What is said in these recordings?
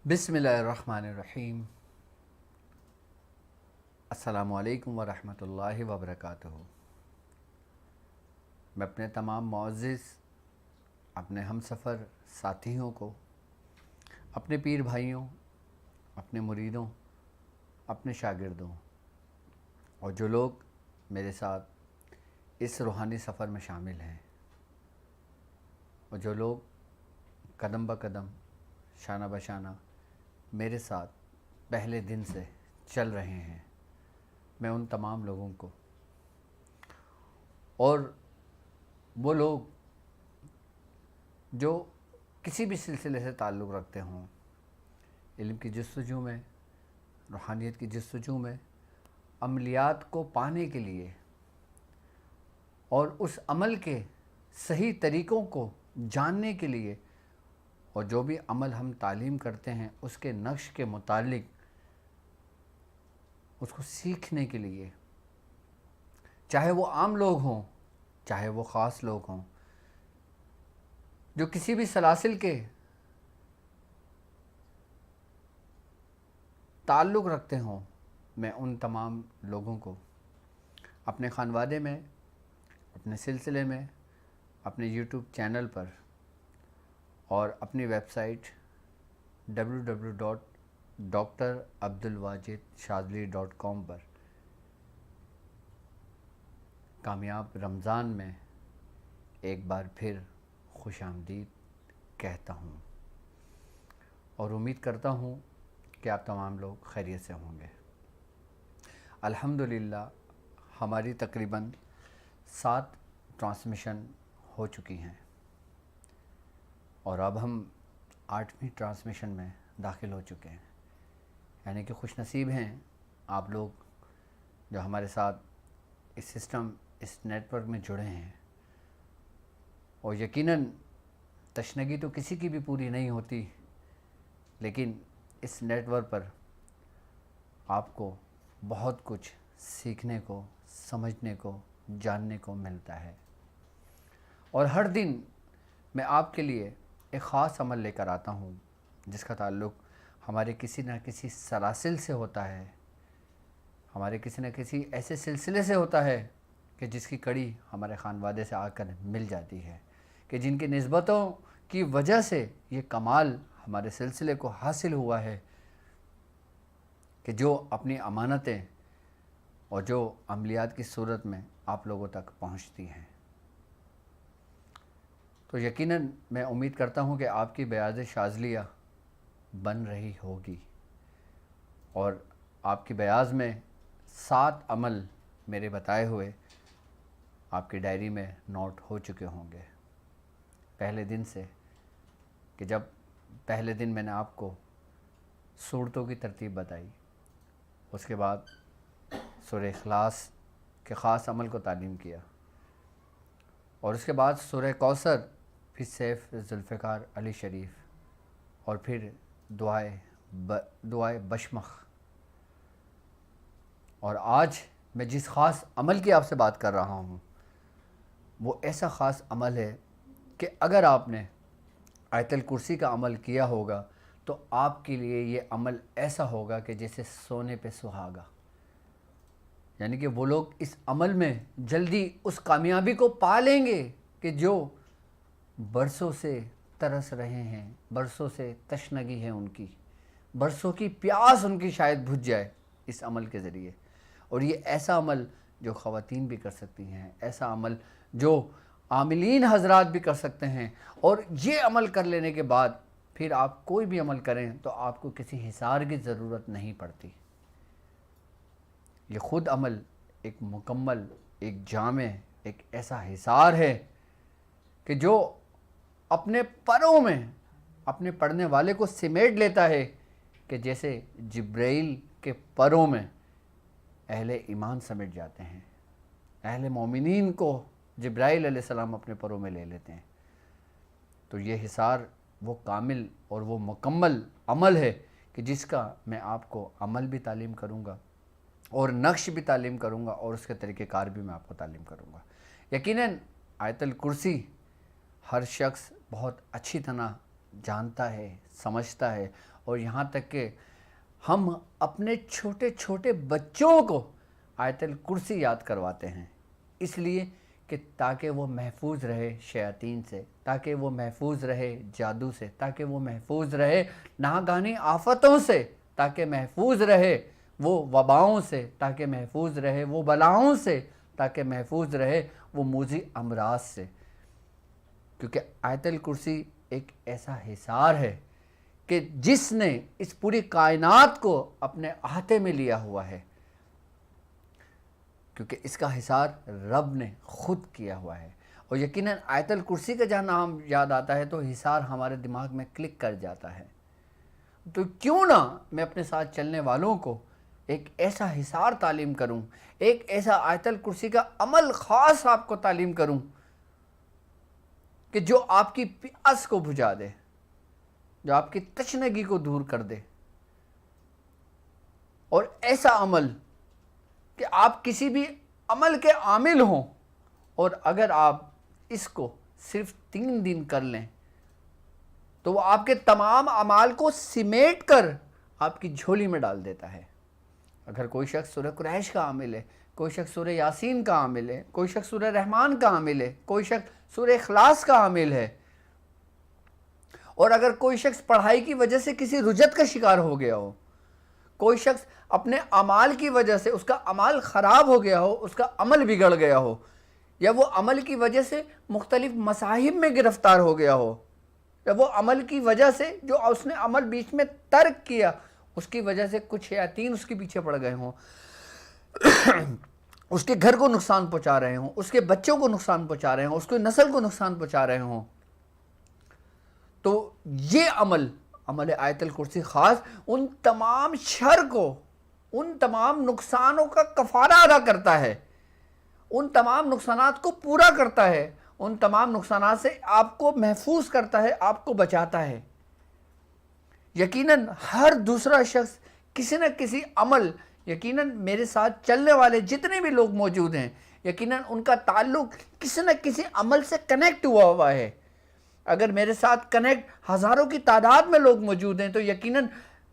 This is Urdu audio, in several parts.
بسم اللہ الرحمن الرحیم۔ السلام علیکم ورحمۃ اللہ وبرکاتہ۔ میں اپنے تمام معزز اپنے ہم سفر ساتھیوں کو، اپنے پیر بھائیوں، اپنے مریدوں، اپنے شاگردوں اور جو لوگ میرے ساتھ اس روحانی سفر میں شامل ہیں اور جو لوگ قدم بقدم شانہ بشانہ میرے ساتھ پہلے دن سے چل رہے ہیں، میں ان تمام لوگوں کو اور وہ لوگ جو کسی بھی سلسلے سے تعلق رکھتے ہوں، علم کی جستجو میں، روحانیت کی جستجو میں، عملیات کو پانے کے لیے اور اس عمل کے صحیح طریقوں کو جاننے کے لیے، اور جو بھی عمل ہم تعلیم کرتے ہیں اس کے نقش کے متعلق اس کو سیکھنے کے لیے، چاہے وہ عام لوگ ہوں چاہے وہ خاص لوگ ہوں، جو کسی بھی سلاسل کے تعلق رکھتے ہوں، میں ان تمام لوگوں کو اپنے خانوادے میں، اپنے سلسلے میں، اپنے یوٹیوب چینل پر اور اپنی ویب سائٹ www.drabdulwajidshadli.com پر کامیاب رمضان میں ایک بار پھر خوش آمدید کہتا ہوں اور امید کرتا ہوں کہ آپ تمام لوگ خیریت سے ہوں گے۔ الحمدللہ ہماری تقریباً 7 ٹرانسمیشن ہو چکی ہیں اور اب ہم 8ویں ٹرانسمیشن میں داخل ہو چکے ہیں، یعنی کہ خوش نصیب ہیں آپ لوگ جو ہمارے ساتھ اس سسٹم، اس نیٹ ورک میں جڑے ہیں۔ اور یقیناً تشنگی تو کسی کی بھی پوری نہیں ہوتی، لیکن اس نیٹ ورک پر آپ کو بہت کچھ سیکھنے کو، سمجھنے کو، جاننے کو ملتا ہے۔ اور ہر دن میں آپ کے لیے ایک خاص عمل لے کر آتا ہوں جس کا تعلق ہمارے کسی نہ کسی سلاسل سے ہوتا ہے، ہمارے کسی نہ کسی ایسے سلسلے سے ہوتا ہے کہ جس کی کڑی ہمارے خانوادے سے آ کر مل جاتی ہے، کہ جن کی نسبتوں کی وجہ سے یہ کمال ہمارے سلسلے کو حاصل ہوا ہے کہ جو اپنی امانتیں اور جو عملیات کی صورت میں آپ لوگوں تک پہنچتی ہیں۔ تو یقیناً میں امید کرتا ہوں کہ آپ کی بیاض شاذلیہ بن رہی ہوگی اور آپ کی بیاض میں 7 عمل میرے بتائے ہوئے آپ کی ڈائری میں نوٹ ہو چکے ہوں گے پہلے دن سے، کہ جب پہلے دن میں نے آپ کو صورتوں کی ترتیب بتائی، اس کے بعد سورہ اخلاص کے خاص عمل کو تعلیم کیا، اور اس کے بعد سورہ کوثر، پھر سیف ذوالفقار علی شریف، اور پھر دعائے بشمخ۔ اور آج میں جس خاص عمل کی آپ سے بات کر رہا ہوں وہ ایسا خاص عمل ہے کہ اگر آپ نے آیت الکرسی کا عمل کیا ہوگا تو آپ کے لیے یہ عمل ایسا ہوگا کہ جیسے سونے پہ سہاگا، یعنی کہ وہ لوگ اس عمل میں جلدی اس کامیابی کو پا لیں گے کہ جو برسوں سے ترس رہے ہیں، برسوں سے تشنگی ہے ان کی، برسوں کی پیاس ان کی شاید بجھ جائے اس عمل کے ذریعے۔ اور یہ ایسا عمل جو خواتین بھی کر سکتی ہیں، ایسا عمل جو عاملین حضرات بھی کر سکتے ہیں، اور یہ عمل کر لینے کے بعد پھر آپ کوئی بھی عمل کریں تو آپ کو کسی حصار کی ضرورت نہیں پڑتی۔ یہ خود عمل ایک مکمل، ایک جامع، ایک ایسا حصار ہے کہ جو اپنے پروں میں اپنے پڑھنے والے کو سمیٹ لیتا ہے کہ جیسے جبرائیل کے پروں میں اہل ایمان سمیٹ جاتے ہیں، اہل مومنین کو جبرائیل علیہ السلام اپنے پروں میں لے لیتے ہیں۔ تو یہ حصار وہ کامل اور وہ مکمل عمل ہے کہ جس کا میں آپ کو عمل بھی تعلیم کروں گا اور نقش بھی تعلیم کروں گا اور اس کے طریقہ کار بھی میں آپ کو تعلیم کروں گا۔ یقیناً آیت الکرسی ہر شخص بہت اچھی طرح جانتا ہے، سمجھتا ہے اور یہاں تک کہ ہم اپنے چھوٹے چھوٹے بچوں کو آیت الکرسی یاد کرواتے ہیں، اس لیے کہ تاکہ وہ محفوظ رہے شیاطین سے، تاکہ وہ محفوظ رہے جادو سے، تاکہ وہ محفوظ رہے ناگہانی آفتوں سے، تاکہ محفوظ رہے وہ وباؤں سے، تاکہ محفوظ رہے وہ بلاؤں سے، تاکہ محفوظ رہے وہ موذی امراض سے. کیونکہ آیت الکرسی ایک ایسا حصار ہے کہ جس نے اس پوری کائنات کو اپنے احاطے میں لیا ہوا ہے، کیونکہ اس کا حصار رب نے خود کیا ہوا ہے. اور یقیناً آیت الکرسی کا جہاں نام یاد آتا ہے تو حصار ہمارے دماغ میں کلک کر جاتا ہے. تو کیوں نہ میں اپنے ساتھ چلنے والوں کو ایک ایسا حصار تعلیم کروں، ایک ایسا آیت الکرسی کا عمل خاص آپ کو تعلیم کروں کہ جو آپ کی پیاس کو بجھا دے، جو آپ کی تشنگی کو دور کر دے. اور ایسا عمل کہ آپ کسی بھی عمل کے عامل ہوں، اور اگر آپ اس کو صرف 3 دن کر لیں تو وہ آپ کے تمام اعمال کو سمیٹ کر آپ کی جھولی میں ڈال دیتا ہے. اگر کوئی شخص سورہ قریش کا عامل ہے، کوئی شخص سورہ یاسین کا عامل ہے، کوئی شخص سورہ رحمان کا عامل ہے، کوئی شخص سورہ اخلاص کا عامل ہے، اور اگر کوئی شخص پڑھائی کی وجہ سے کسی رجت کا شکار ہو گیا ہو، کوئی شخص اپنے اعمال کی وجہ سے اس کا عمل خراب ہو گیا ہو، اس کا عمل بگڑ گیا ہو، یا وہ عمل کی وجہ سے مختلف مصاہب میں گرفتار ہو گیا ہو، یا وہ عمل کی وجہ سے جو اس نے عمل بیچ میں ترک کیا اس کی وجہ سے کچھ شیاطین اس کے پیچھے پڑ گئے ہوں، اس کے گھر کو نقصان پہنچا رہے ہوں، اس کے بچوں کو نقصان پہنچا رہے ہوں، اس کی نسل کو نقصان پہنچا رہے ہوں، تو یہ عمل آیت الکرسی خاص ان تمام شر کو، ان تمام نقصانوں کا کفارہ ادا کرتا ہے، ان تمام نقصانات کو پورا کرتا ہے، ان تمام نقصانات سے آپ کو محفوظ کرتا ہے، آپ کو بچاتا ہے. یقیناً ہر دوسرا شخص کسی نہ کسی عمل، یقیناً میرے ساتھ چلنے والے جتنے بھی لوگ موجود ہیں، یقیناً ان کا تعلق کسی نہ کسی عمل سے کنیکٹ ہوا ہے. اگر میرے ساتھ کنیکٹ ہزاروں کی تعداد میں لوگ موجود ہیں تو یقیناً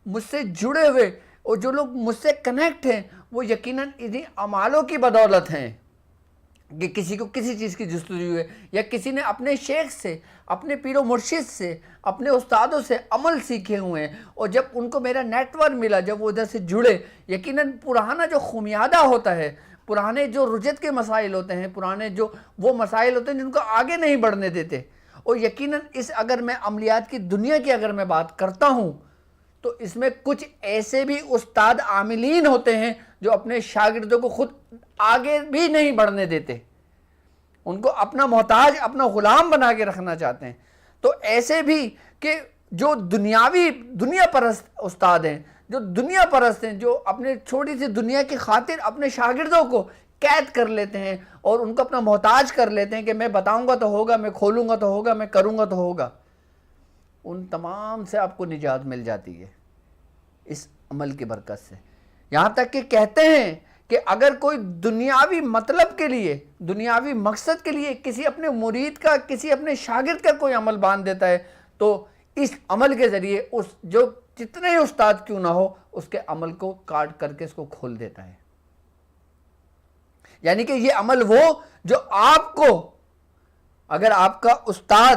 مجھ سے جڑے ہوئے، اور جو لوگ مجھ سے کنیکٹ ہیں وہ یقیناً انہی اعمالوں کی بدولت ہیں کہ کسی کو کسی چیز کی جستجو ہے، یا کسی نے اپنے شیخ سے، اپنے پیر و مرشد سے، اپنے استادوں سے عمل سیکھے ہوئے ہیں، اور جب ان کو میرا نیٹ ورک ملا، جب وہ ادھر سے جڑے، یقیناً پرانا جو خمیادہ ہوتا ہے، پرانے جو رجت کے مسائل ہوتے ہیں، پرانے جو وہ مسائل ہوتے ہیں جن کو آگے نہیں بڑھنے دیتے، اور یقیناً اگر میں عملیات کی دنیا کی اگر میں بات کرتا ہوں تو اس میں کچھ ایسے بھی استاد عاملین ہوتے ہیں جو اپنے شاگردوں کو خود آگے بھی نہیں بڑھنے دیتے، ان کو اپنا محتاج، اپنا غلام بنا کے رکھنا چاہتے ہیں. تو ایسے بھی کہ جو دنیا پرست استاد ہیں، جو دنیا پرست ہیں، جو اپنے چھوٹی سی دنیا کی خاطر اپنے شاگردوں کو قید کر لیتے ہیں اور ان کو اپنا محتاج کر لیتے ہیں کہ میں بتاؤں گا تو ہوگا، میں کھولوں گا تو ہوگا، میں کروں گا تو ہوگا، ان تمام سے آپ کو نجات مل جاتی ہے اس عمل کی برکت سے. یہاں تک کہ کہتے ہیں کہ اگر کوئی دنیاوی مطلب کے لیے، دنیاوی مقصد کے لیے کسی اپنے مرید کا، کسی اپنے شاگرد کا کوئی عمل باندھ دیتا ہے تو اس عمل کے ذریعے اس جو جتنے ہی استاد کیوں نہ ہو اس کے عمل کو کاٹ کر کے اس کو کھول دیتا ہے. یعنی کہ یہ عمل وہ جو آپ کو، اگر آپ کا استاد،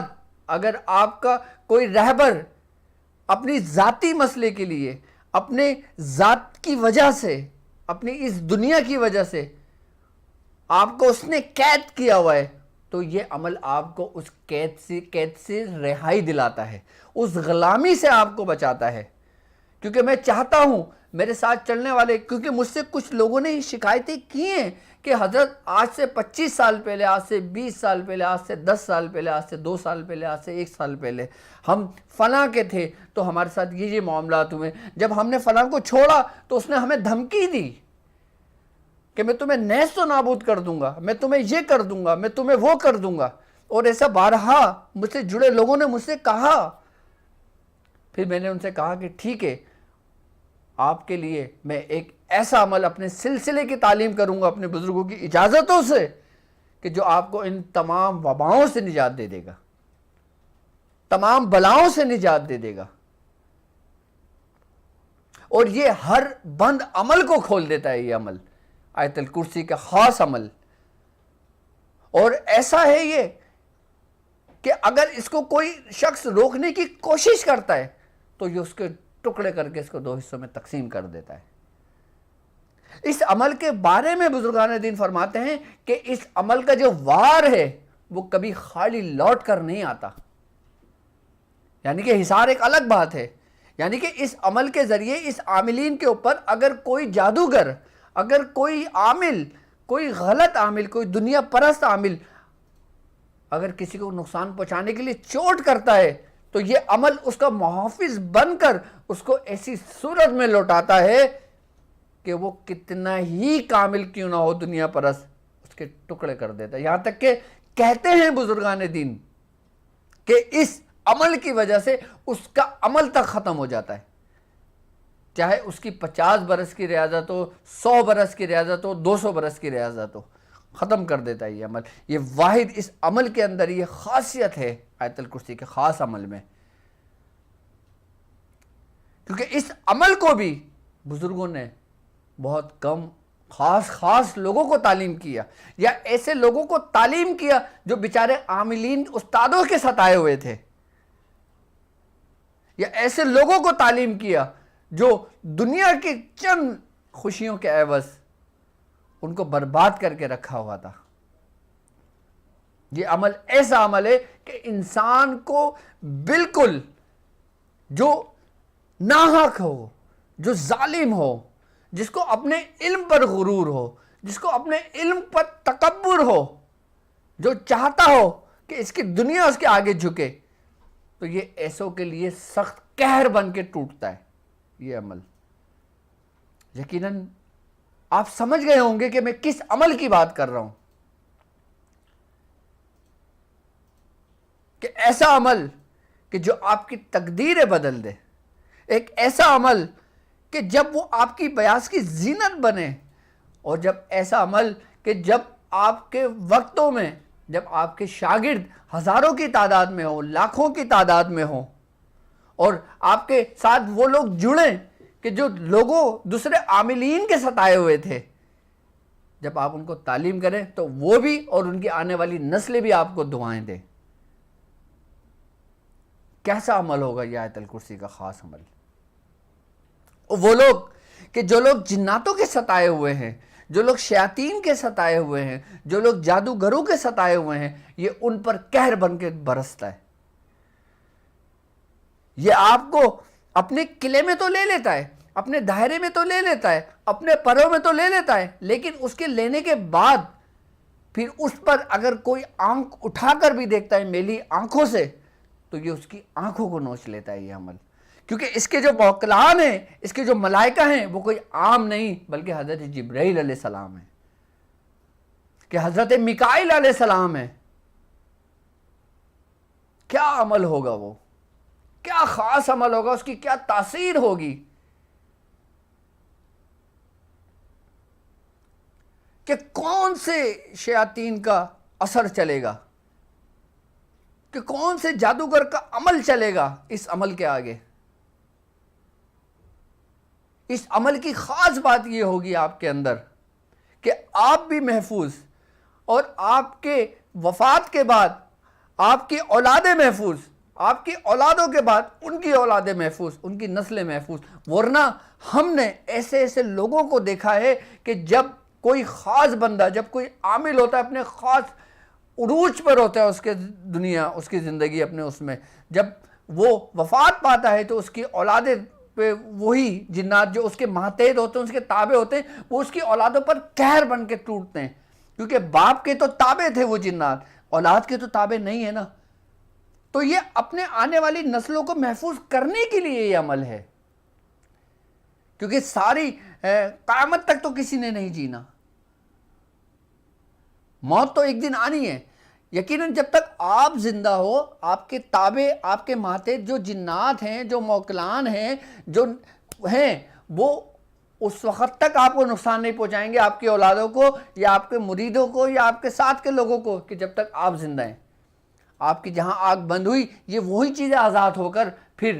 اگر آپ کا کوئی رہبر اپنی ذاتی مسئلے کے لیے، اپنے ذات کی وجہ سے، اپنی اس دنیا کی وجہ سے آپ کو اس نے قید کیا ہوا ہے، تو یہ عمل آپ کو اس قید سے رہائی دلاتا ہے، اس غلامی سے آپ کو بچاتا ہے. کیونکہ میں چاہتا ہوں میرے ساتھ چلنے والے، کیونکہ مجھ سے کچھ لوگوں نے شکایتیں کی ہیں کہ حضرت آج سے 25 سال پہلے، آج سے 20 سال پہلے، آج سے 10 سال پہلے، آج سے 2 سال پہلے، آج سے 1 سال پہلے ہم فلاں کے تھے تو ہمارے ساتھ یہ معاملات ہوئے، جب ہم نے فلاں کو چھوڑا تو اس نے ہمیں دھمکی دی کہ میں تمہیں نیست و نابود کر دوں گا، میں تمہیں یہ کر دوں گا، میں تمہیں وہ کر دوں گا. اور ایسا بارہا مجھ سے جڑے لوگوں نے مجھ سے کہا. پھر میں نے ان سے کہا کہ ٹھیک ہے، آپ کے لیے میں ایک ایسا عمل اپنے سلسلے کی تعلیم کروں گا اپنے بزرگوں کی اجازتوں سے کہ جو آپ کو ان تمام وباؤں سے نجات دے دے گا، تمام بلاؤں سے نجات دے دے گا. اور یہ ہر بند عمل کو کھول دیتا ہے یہ عمل، آیت الکرسی کا خاص عمل. اور ایسا ہے یہ کہ اگر اس کو کوئی شخص روکنے کی کوشش کرتا ہے تو یہ اس کے ٹکڑے کر کے اس کو 2 حصوں میں تقسیم کر دیتا ہے. اس عمل کے بارے میں بزرگان دین فرماتے ہیں کہ اس عمل کا جو وار ہے وہ کبھی خالی لوٹ کر نہیں آتا. یعنی کہ حصار ایک الگ بات ہے. یعنی کہ اس عمل کے ذریعے اس عاملین کے اوپر اگر کوئی جادوگر، اگر کوئی عامل، کوئی غلط عامل، کوئی دنیا پرست عامل اگر کسی کو نقصان پہنچانے کے لیے چوٹ کرتا ہے تو یہ عمل اس کا محافظ بن کر اس کو ایسی صورت میں لوٹاتا ہے کہ وہ کتنا ہی کامل کیوں نہ ہو دنیا پرست، اس کے ٹکڑے کر دیتا ہے. یہاں تک کہ کہتے ہیں بزرگان دین کہ اس عمل کی وجہ سے اس کا عمل تک ختم ہو جاتا ہے، چاہے اس کی 50 برس کی ریاضت ہو، 100 برس کی ریاضت ہو، 200 برس کی ریاضت ہو، ختم کر دیتا ہے یہ عمل. یہ واحد اس عمل کے اندر یہ خاصیت ہے آیت الکرسی کے خاص عمل میں. کیونکہ اس عمل کو بھی بزرگوں نے بہت کم خاص لوگوں کو تعلیم کیا، یا ایسے لوگوں کو تعلیم کیا جو بیچارے عاملین استادوں کے ستائے ہوئے تھے، یا ایسے لوگوں کو تعلیم کیا جو دنیا کی چند خوشیوں کے عوض ان کو برباد کر کے رکھا ہوا تھا. یہ عمل ایسا عمل ہے کہ انسان کو بالکل جو ناحق ہو، جو ظالم ہو، جس کو اپنے علم پر غرور ہو، جس کو اپنے علم پر تکبر ہو، جو چاہتا ہو کہ اس کی دنیا اس کے آگے جھکے، تو یہ ایسوں کے لیے سخت قہر بن کے ٹوٹتا ہے یہ عمل. یقیناً آپ سمجھ گئے ہوں گے کہ میں کس عمل کی بات کر رہا ہوں. کہ ایسا عمل کہ جو آپ کی تقدیریں بدل دے، ایک ایسا عمل کہ جب وہ آپ کی بیاس کی زینت بنے، اور جب ایسا عمل کہ جب آپ کے وقتوں میں جب آپ کے شاگرد ہزاروں کی تعداد میں ہوں، لاکھوں کی تعداد میں ہوں، اور آپ کے ساتھ وہ لوگ جڑیں کہ جو لوگوں دوسرے عاملین کے ستائے ہوئے تھے، جب آپ ان کو تعلیم کریں تو وہ بھی اور ان کی آنے والی نسلیں بھی آپ کو دعائیں دیں. کیسا عمل ہوگا یہ آیت الکرسی کا خاص عمل. وہ لوگ کہ جو لوگ جناتوں کے ستائے ہوئے ہیں، جو لوگ شیاطین کے ستائے ہوئے ہیں، جو لوگ جادوگروں کے ستائے ہوئے ہیں، یہ ان پر قہر بن کے برستا ہے. یہ آپ کو اپنے قلعے میں تو لے لیتا ہے، اپنے دائرے میں تو لے لیتا ہے، اپنے پروں میں تو لے لیتا ہے، لیکن اس کے لینے کے بعد پھر اس پر اگر کوئی آنکھ اٹھا کر بھی دیکھتا ہے میلی آنکھوں سے تو یہ اس کی آنکھوں کو نوچ لیتا ہے یہ عمل. کیونکہ اس کے جو موکلان ہیں، اس کے جو ملائکہ ہیں، وہ کوئی عام نہیں بلکہ حضرت جبرائیل علیہ السلام ہیں، کہ حضرت میکائیل علیہ السلام ہیں. کیا عمل ہوگا وہ، کیا خاص عمل ہوگا، اس کی کیا تاثیر ہوگی کہ کون سے شیاطین کا اثر چلے گا، کہ کون سے جادوگر کا عمل چلے گا اس عمل کے آگے. اس عمل کی خاص بات یہ ہوگی آپ کے اندر کہ آپ بھی محفوظ، اور آپ کے وفات کے بعد آپ کی اولادیں محفوظ، آپ کی اولادوں کے بعد ان کی اولادیں محفوظ، ان کی نسلیں محفوظ. ورنہ ہم نے ایسے ایسے لوگوں کو دیکھا ہے کہ جب کوئی خاص بندہ، جب کوئی عامل ہوتا ہے، اپنے خاص عروج پر ہوتا ہے اس کے دنیا، اس کی زندگی اپنے اس میں، جب وہ وفات پاتا ہے تو اس کی اولادیں پہ وہی جنات جو اس کے ماتحت ہوتے ہیں، اس کے تابع ہوتے ہیں، وہ اس کی اولادوں پر قہر بن کے ٹوٹتے ہیں. کیونکہ باپ کے تو تابع تھے وہ جنات، اولاد کے تو تابع نہیں ہے نا. تو یہ اپنے آنے والی نسلوں کو محفوظ کرنے کے لیے یہ عمل ہے، کیونکہ ساری قیامت تک تو کسی نے نہیں جینا، موت تو ایک دن آنی ہے. یقیناً جب تک آپ زندہ ہو، آپ کے تابع، آپ کے ماتحت جو جنات ہیں، جو موکلان ہیں، جو ہیں، وہ اس وقت تک آپ کو نقصان نہیں پہنچائیں گے، آپ کی اولادوں کو یا آپ کے مریدوں کو یا آپ کے ساتھ کے لوگوں کو، کہ جب تک آپ زندہ ہیں. آپ کی جہاں آنکھ بند ہوئی، یہ وہی چیزیں آزاد ہو کر پھر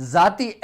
ذاتی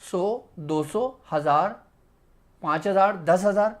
100, 200, 1000, 5000, 10,000।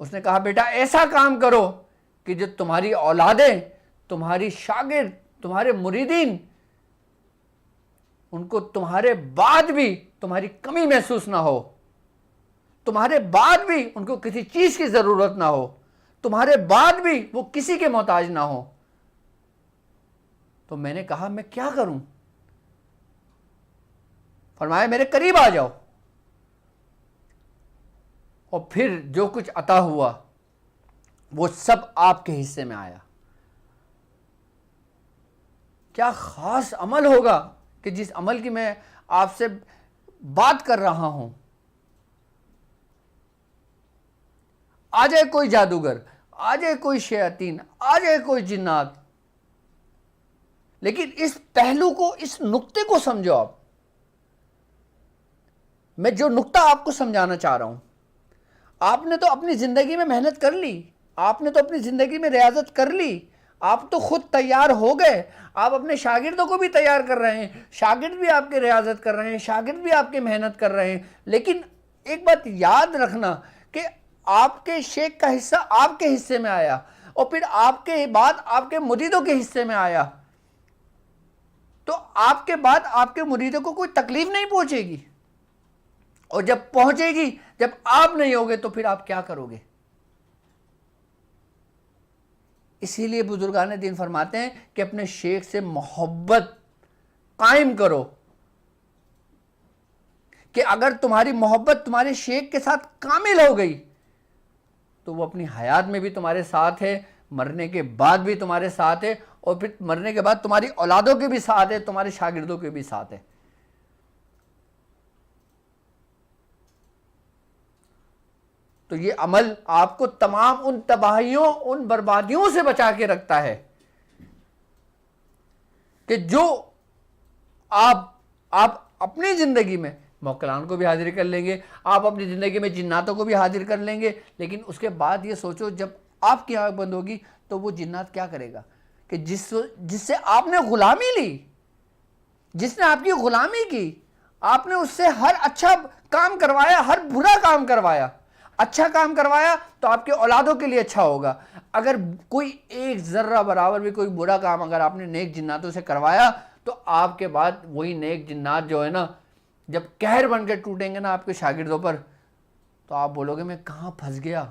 اس نے کہا بیٹا ایسا کام کرو کہ جو تمہاری اولادیں، تمہاری شاگرد، تمہارے مریدین، ان کو تمہارے بعد بھی تمہاری کمی محسوس نہ ہو، تمہارے بعد بھی ان کو کسی چیز کی ضرورت نہ ہو، تمہارے بعد بھی وہ کسی کے محتاج نہ ہو۔ تو میں نے کہا میں کیا کروں؟ فرمایا میرے قریب آ جاؤ، اور پھر جو کچھ عطا ہوا وہ سب آپ کے حصے میں آیا۔ کیا خاص عمل ہوگا کہ جس عمل کی میں آپ سے بات کر رہا ہوں۔ آ جائے کوئی جادوگر، آ جائے کوئی شیاطین، آ جائے کوئی جنات، لیکن اس پہلو کو، اس نقطے کو سمجھو۔ آپ، میں جو نقطہ آپ کو سمجھانا چاہ رہا ہوں، آپ نے تو اپنی زندگی میں محنت کر لی، آپ نے تو اپنی زندگی میں ریاضت کر لی، آپ تو خود تیار ہو گئے، آپ اپنے شاگردوں کو بھی تیار کر رہے ہیں، شاگرد بھی آپ کے ریاضت کر رہے ہیں، شاگرد بھی آپ کے محنت کر رہے ہیں، لیکن ایک بات یاد رکھنا کہ آپ کے شیخ کا حصہ آپ کے حصے میں آیا، اور پھر آپ کے بعد آپ کے مریدوں کے حصے میں آیا، تو آپ کے بعد آپ کے مریدوں کو کوئی تکلیف نہیں پہنچے گی، اور جب پہنچے گی، جب آپ نہیں ہوگے تو پھر آپ کیا کرو گے؟ اسی لیے بزرگان دین فرماتے ہیں کہ اپنے شیخ سے محبت قائم کرو، کہ اگر تمہاری محبت تمہارے شیخ کے ساتھ کامل ہو گئی تو وہ اپنی حیات میں بھی تمہارے ساتھ ہے، مرنے کے بعد بھی تمہارے ساتھ ہے، اور پھر مرنے کے بعد تمہاری اولادوں کے بھی ساتھ ہے، تمہارے شاگردوں کے بھی ساتھ ہے۔ تو یہ عمل آپ کو تمام ان تباہیوں، ان بربادیوں سے بچا کے رکھتا ہے کہ جو آپ اپنی زندگی میں موکلان کو بھی حاضر کر لیں گے، آپ اپنی زندگی میں جناتوں کو بھی حاضر کر لیں گے، لیکن اس کے بعد یہ سوچو جب آپ کی آنکھ بند ہوگی تو وہ جنات کیا کرے گا کہ جس سے آپ نے غلامی لی، جس نے آپ کی غلامی کی، آپ نے اس سے ہر اچھا کام کروایا، ہر برا کام کروایا، اچھا کام کروایا تو آپ کے اولادوں کے لیے اچھا ہوگا، اگر کوئی ایک ذرہ برابر بھی کوئی برا کام اگر آپ نے نیک جناتوں سے کروایا تو آپ کے بعد وہی نیک جنات جو ہے نا، جب قہر بن کے ٹوٹیں گے نا آپ کے شاگردوں پر، تو آپ بولو گے میں کہاں پھنس گیا۔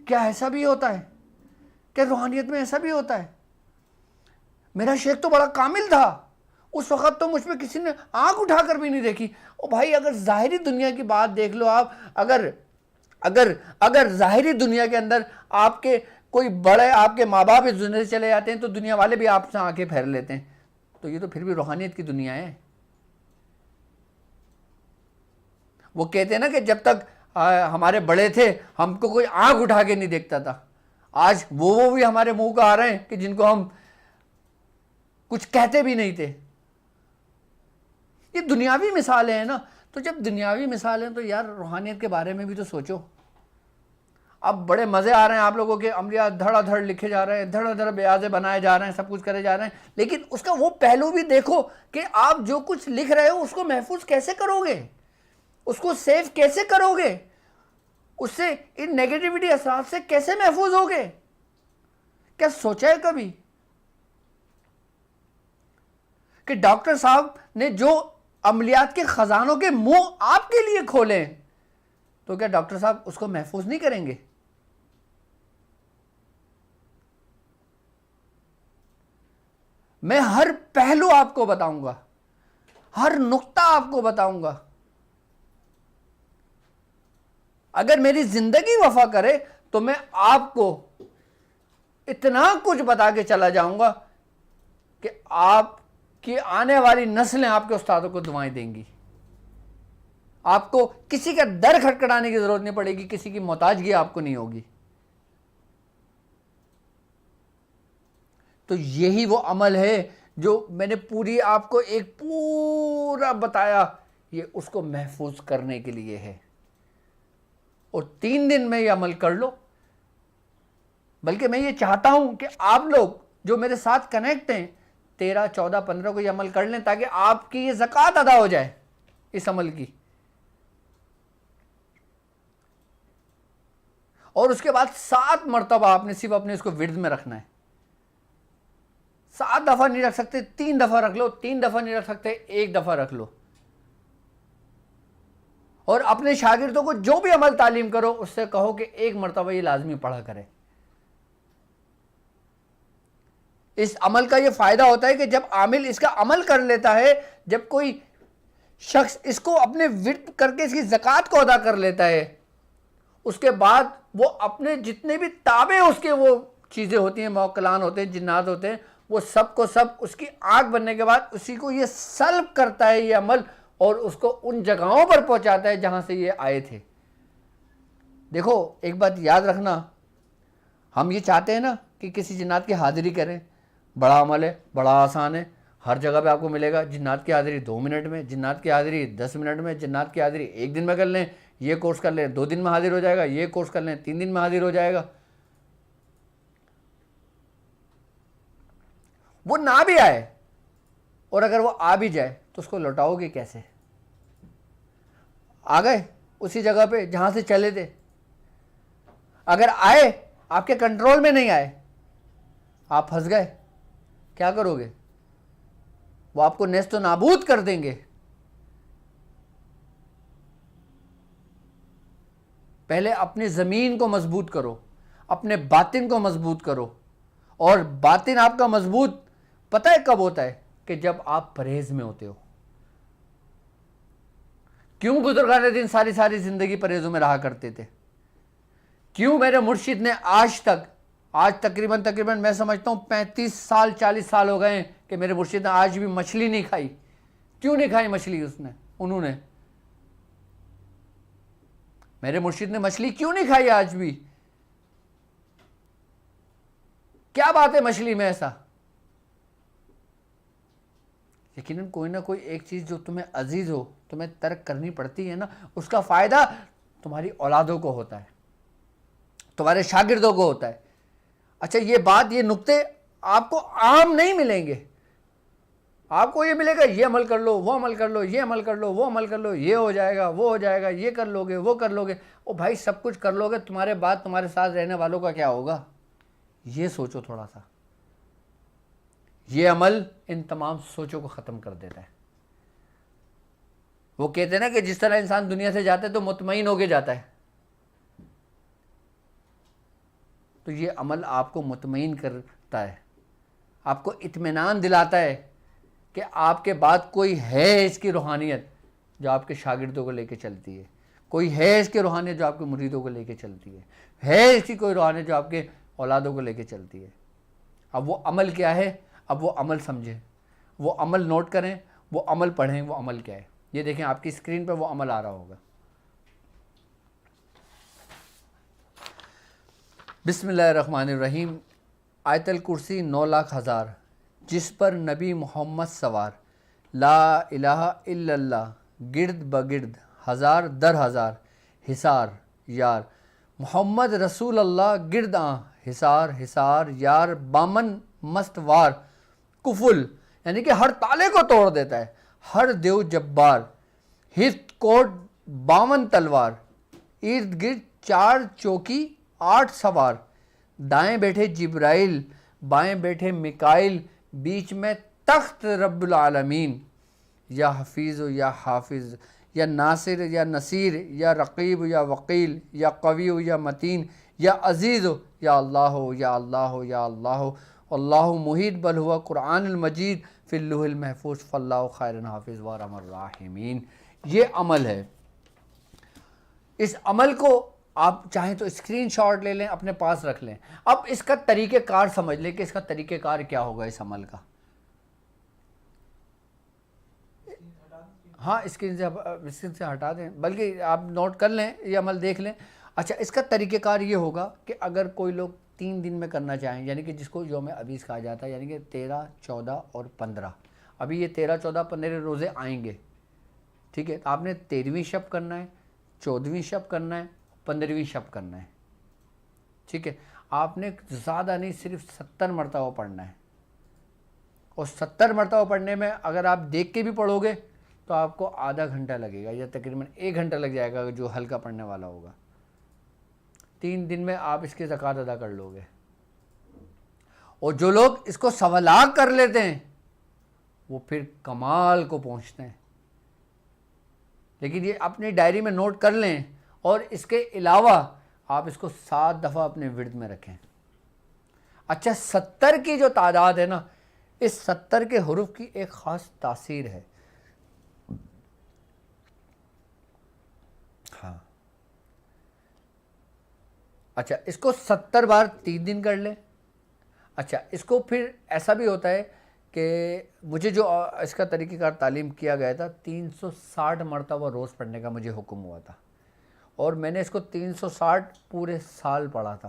کیا ایسا بھی ہوتا ہے؟ کیا روحانیت میں ایسا بھی ہوتا ہے؟ میرا شیخ تو بڑا کامل تھا، اس وقت تو مجھ پہ کسی نے آنکھ اٹھا کر بھی نہیں دیکھی۔ او بھائی اگر ظاہری دنیا کی بات دیکھ لو آپ، اگر ظاہری دنیا کے اندر آپ کے کوئی بڑے، آپ کے ماں باپ اس دنیا سے چلے جاتے ہیں تو دنیا والے بھی آپ سے آنکھیں پھیر لیتے ہیں، تو یہ تو پھر بھی روحانیت کی دنیا ہے۔ وہ کہتے ہیں نا کہ جب تک ہمارے بڑے تھے ہم کو کوئی آنکھ اٹھا کے نہیں دیکھتا تھا، آج وہ بھی ہمارے منہ کو آ رہے ہیں کہ جن کو ہم کچھ کہتے بھی نہیں تھے۔ یہ دنیاوی مثالیں ہیں نا، تو جب دنیاوی مثالیں تو یار روحانیت کے بارے میں بھی تو سوچو۔ اب بڑے مزے آ رہے ہیں آپ لوگوں کے، املیات دھڑا دھڑ لکھے جا رہے ہیں، دھڑا دھڑ بیاضے بنائے جا رہے ہیں، سب کچھ کرے جا رہے ہیں، لیکن اس کا وہ پہلو بھی دیکھو کہ آپ جو کچھ لکھ رہے ہو اس کو محفوظ کیسے کرو گے، اس کو سیو کیسے کرو گے، اس سے ان نیگیٹیوٹی اثرات سے کیسے محفوظ ہوگے؟ کیا سوچا ہے کبھی کہ ڈاکٹر صاحب نے جو عملیات کے خزانوں کے منہ آپ کے لیے کھولے تو کیا ڈاکٹر صاحب اس کو محفوظ نہیں کریں گے؟ میں ہر پہلو آپ کو بتاؤں گا، ہر نقطہ آپ کو بتاؤں گا۔ اگر میری زندگی وفا کرے تو میں آپ کو اتنا کچھ بتا کے چلا جاؤں گا کہ آپ کی آنے والی نسلیں آپ کے استادوں کو دعائیں دیں گی، آپ کو کسی کا در کھٹکھٹانے کی ضرورت نہیں پڑے گی، کسی کی محتاجگی آپ کو نہیں ہوگی۔ تو یہی وہ عمل ہے جو میں نے پوری آپ کو ایک پورا بتایا، یہ اس کو محفوظ کرنے کے لیے ہے، اور 3 دن میں یہ عمل کر لو۔ بلکہ میں یہ چاہتا ہوں کہ آپ لوگ جو میرے ساتھ کنیکٹ ہیں 13، 14، 15 کو یہ عمل کر لیں، تاکہ آپ کی یہ زکوٰۃ ادا ہو جائے اس عمل کی۔ اور اس کے بعد 7 مرتبہ آپ نے صرف اپنے اس کو ورد میں رکھنا ہے. 7 دفعہ نہیں رکھ سکتے 3 دفعہ رکھ لو, 3 دفعہ نہیں رکھ سکتے 1 دفعہ رکھ لو. اور اپنے شاگردوں کو جو بھی عمل تعلیم کرو اس سے کہو کہ 1 مرتبہ یہ لازمی پڑھا کرے. اس عمل کا یہ فائدہ ہوتا ہے کہ جب عامل اس کا عمل کر لیتا ہے, جب کوئی شخص اس کو اپنے ورد کر کے اس کی زکوٰۃ کو ادا کر لیتا ہے, اس کے بعد وہ اپنے جتنے بھی تابع اس کے وہ چیزیں ہوتی ہیں, موکلان ہوتے ہیں, جنات ہوتے ہیں, وہ سب کو سب اس کی آنکھ بننے کے بعد اسی کو یہ سلب کرتا ہے یہ عمل, اور اس کو ان جگہوں پر پہنچاتا ہے جہاں سے یہ آئے تھے. دیکھو ایک بات یاد رکھنا, ہم یہ چاہتے ہیں نا کہ کسی جنات کی حاضری کریں, بڑا عمل ہے, بڑا آسان ہے, ہر جگہ پہ آپ کو ملے گا. جنات کی حاضری 2 منٹ میں, جنات کی حاضری 10 منٹ میں, جنات کی حاضری 1 دن میں کر لیں, یہ کورس کر لیں 2 دن میں حاضر ہو جائے گا, یہ کورس کر لیں 3 دن میں حاضر ہو جائے گا. وہ نہ بھی آئے, اور اگر وہ آ بھی جائے تو اس کو لوٹاؤ گے کیسے؟ آ گئے اسی جگہ پہ جہاں سے چلے تھے, اگر آئے آپ کے کنٹرول میں نہیں آئے, آپ پھنس گئے, کیا کرو گے؟ وہ آپ کو نیست و نابود کر دیں گے. پہلے اپنی زمین کو مضبوط کرو, اپنے باطن کو مضبوط کرو. اور باطن آپ کا مضبوط پتہ ہے کب ہوتا ہے؟ کہ جب آپ پرہیز میں ہوتے ہو. کیوں بزرگان دین ساری زندگی پرہیزوں میں رہا کرتے تھے؟ کیوں میرے مرشد نے آج تقریباً میں سمجھتا ہوں 35 سال 40 سال ہو گئے ہیں کہ میرے مرشد نے آج بھی مچھلی نہیں کھائی. کیوں نہیں کھائی مچھلی انہوں نے؟ میرے مرشد نے مچھلی کیوں نہیں کھائی آج بھی؟ کیا بات ہے مچھلی میں ایسا؟ یقیناً کوئی نہ کوئی ایک چیز جو تمہیں عزیز ہو, تمہیں ترک کرنی پڑتی ہے نا, اس کا فائدہ تمہاری اولادوں کو ہوتا ہے, تمہارے شاگردوں کو ہوتا ہے. اچھا یہ بات, یہ نقطے آپ کو عام نہیں ملیں گے. آپ کو یہ ملے گا یہ عمل کر لو, وہ عمل کر لو, یہ عمل کر لو, وہ عمل کر لو, یہ ہو جائے گا, وہ ہو جائے گا, یہ کر لو گے, وہ کر لو گے. او بھائی سب کچھ کر لو گے, تمہارے بعد تمہارے ساتھ رہنے والوں کا کیا ہوگا؟ یہ سوچو تھوڑا سا. یہ عمل ان تمام سوچوں کو ختم کر دیتا ہے. وہ کہتے ہیں نا کہ جس طرح انسان دنیا سے جاتا ہے تو مطمئن ہو کے جاتا ہے, تو یہ عمل آپ کو مطمئن کرتا ہے, آپ کو اطمینان دلاتا ہے کہ آپ کے بعد کوئی ہے اس کی روحانیت جو آپ کے شاگردوں کو لے کے چلتی ہے, کوئی ہے اس کی روحانیت جو آپ کے مریدوں کو لے کے چلتی ہے اس کی کوئی روحانیت جو آپ کے اولادوں کو لے کے چلتی ہے. اب وہ عمل کیا ہے؟ اب وہ عمل سمجھیں, وہ عمل نوٹ کریں, وہ عمل پڑھیں. وہ عمل کیا ہے؟ یہ دیکھیں آپ کی اسکرین پہ وہ عمل آ رہا ہوگا. بسم اللہ الرحمن الرحیم. آیت الکرسی 9,00,000 جس پر نبی محمد سوار, لا الہ الا اللہ گرد بگرد ہزار در ہزار حصار یار, محمد رسول اللہ گرد حصار حصار یار, بامن مستوار کفل, یعنی کہ ہر تالے کو توڑ دیتا ہے, ہر دیو جبار, ہت کوٹ 52 تلوار, ارد گرد 4 چوکی 8 سوار, دائیں بیٹھے جبرائیل بائیں بیٹھے میکائیل, بیچ میں تخت رب العالمین, یا حفیظ یا حافظ, یا ناصر یا نصیر, یا رقیب یا وکیل, یا قوی یا متین, یا عزیز یا اللہ یا اللہ یا اللہ, اللہ محیط بل ہوا قرآن المجید فی اللوح المحفوظ فاللہ خیر حافظ وارحم الراحمین. یہ عمل ہے. اس عمل کو آپ چاہیں تو اسکرین شاٹ لے لیں, اپنے پاس رکھ لیں. اب اس کا طریقہ کار سمجھ لیں کہ اس کا طریقہ کار کیا ہوگا اس عمل کا. ہاں اسکرین سے ہٹا دیں, بلکہ آپ نوٹ کر لیں, یہ عمل دیکھ لیں. اچھا اس کا طریقہ کار یہ ہوگا کہ اگر کوئی لوگ 3 دن میں کرنا چاہیں, یعنی کہ جس کو یوم عبیس کہا جاتا ہے, یعنی کہ 13, 14 اور 15, ابھی یہ 13, 14, 15 روزے آئیں گے, ٹھیک ہے. تو آپ نے 13ویں شب کرنا ہے, 14ویں شب کرنا ہے, 15ویں شب کرنا ہے, ٹھیک ہے. آپ نے زیادہ نہیں, صرف 70 مرتبہ پڑھنا ہے, اور 70 مرتبہ پڑھنے میں اگر آپ دیکھ کے بھی پڑھو گے تو آپ کو آدھا گھنٹہ لگے گا, یا تقریباً 1 گھنٹہ لگ جائے گا جو ہلکا پڑھنے والا ہوگا. 3 دن میں آپ اس کی زکوٰۃ ادا کر لو گے. اور جو لوگ اس کو 1.25 لاکھ کر لیتے ہیں وہ پھر کمال کو پہنچتے ہیں. لیکن یہ اپنی ڈائری میں نوٹ کر لیں, اور اس کے علاوہ آپ اس کو 7 دفعہ اپنے ورد میں رکھیں. اچھا 70 کی جو تعداد ہے نا, اس 70 کے حروف کی ایک خاص تاثیر ہے. ہاں اچھا اس کو 70 بار 3 دن کر لیں. اچھا اس کو پھر ایسا بھی ہوتا ہے کہ مجھے جو اس کا طریقہ کار تعلیم کیا گیا تھا 360 مرتبہ روز پڑھنے کا مجھے حکم ہوا تھا, اور میں نے اس کو 360 پورے سال پڑھا تھا.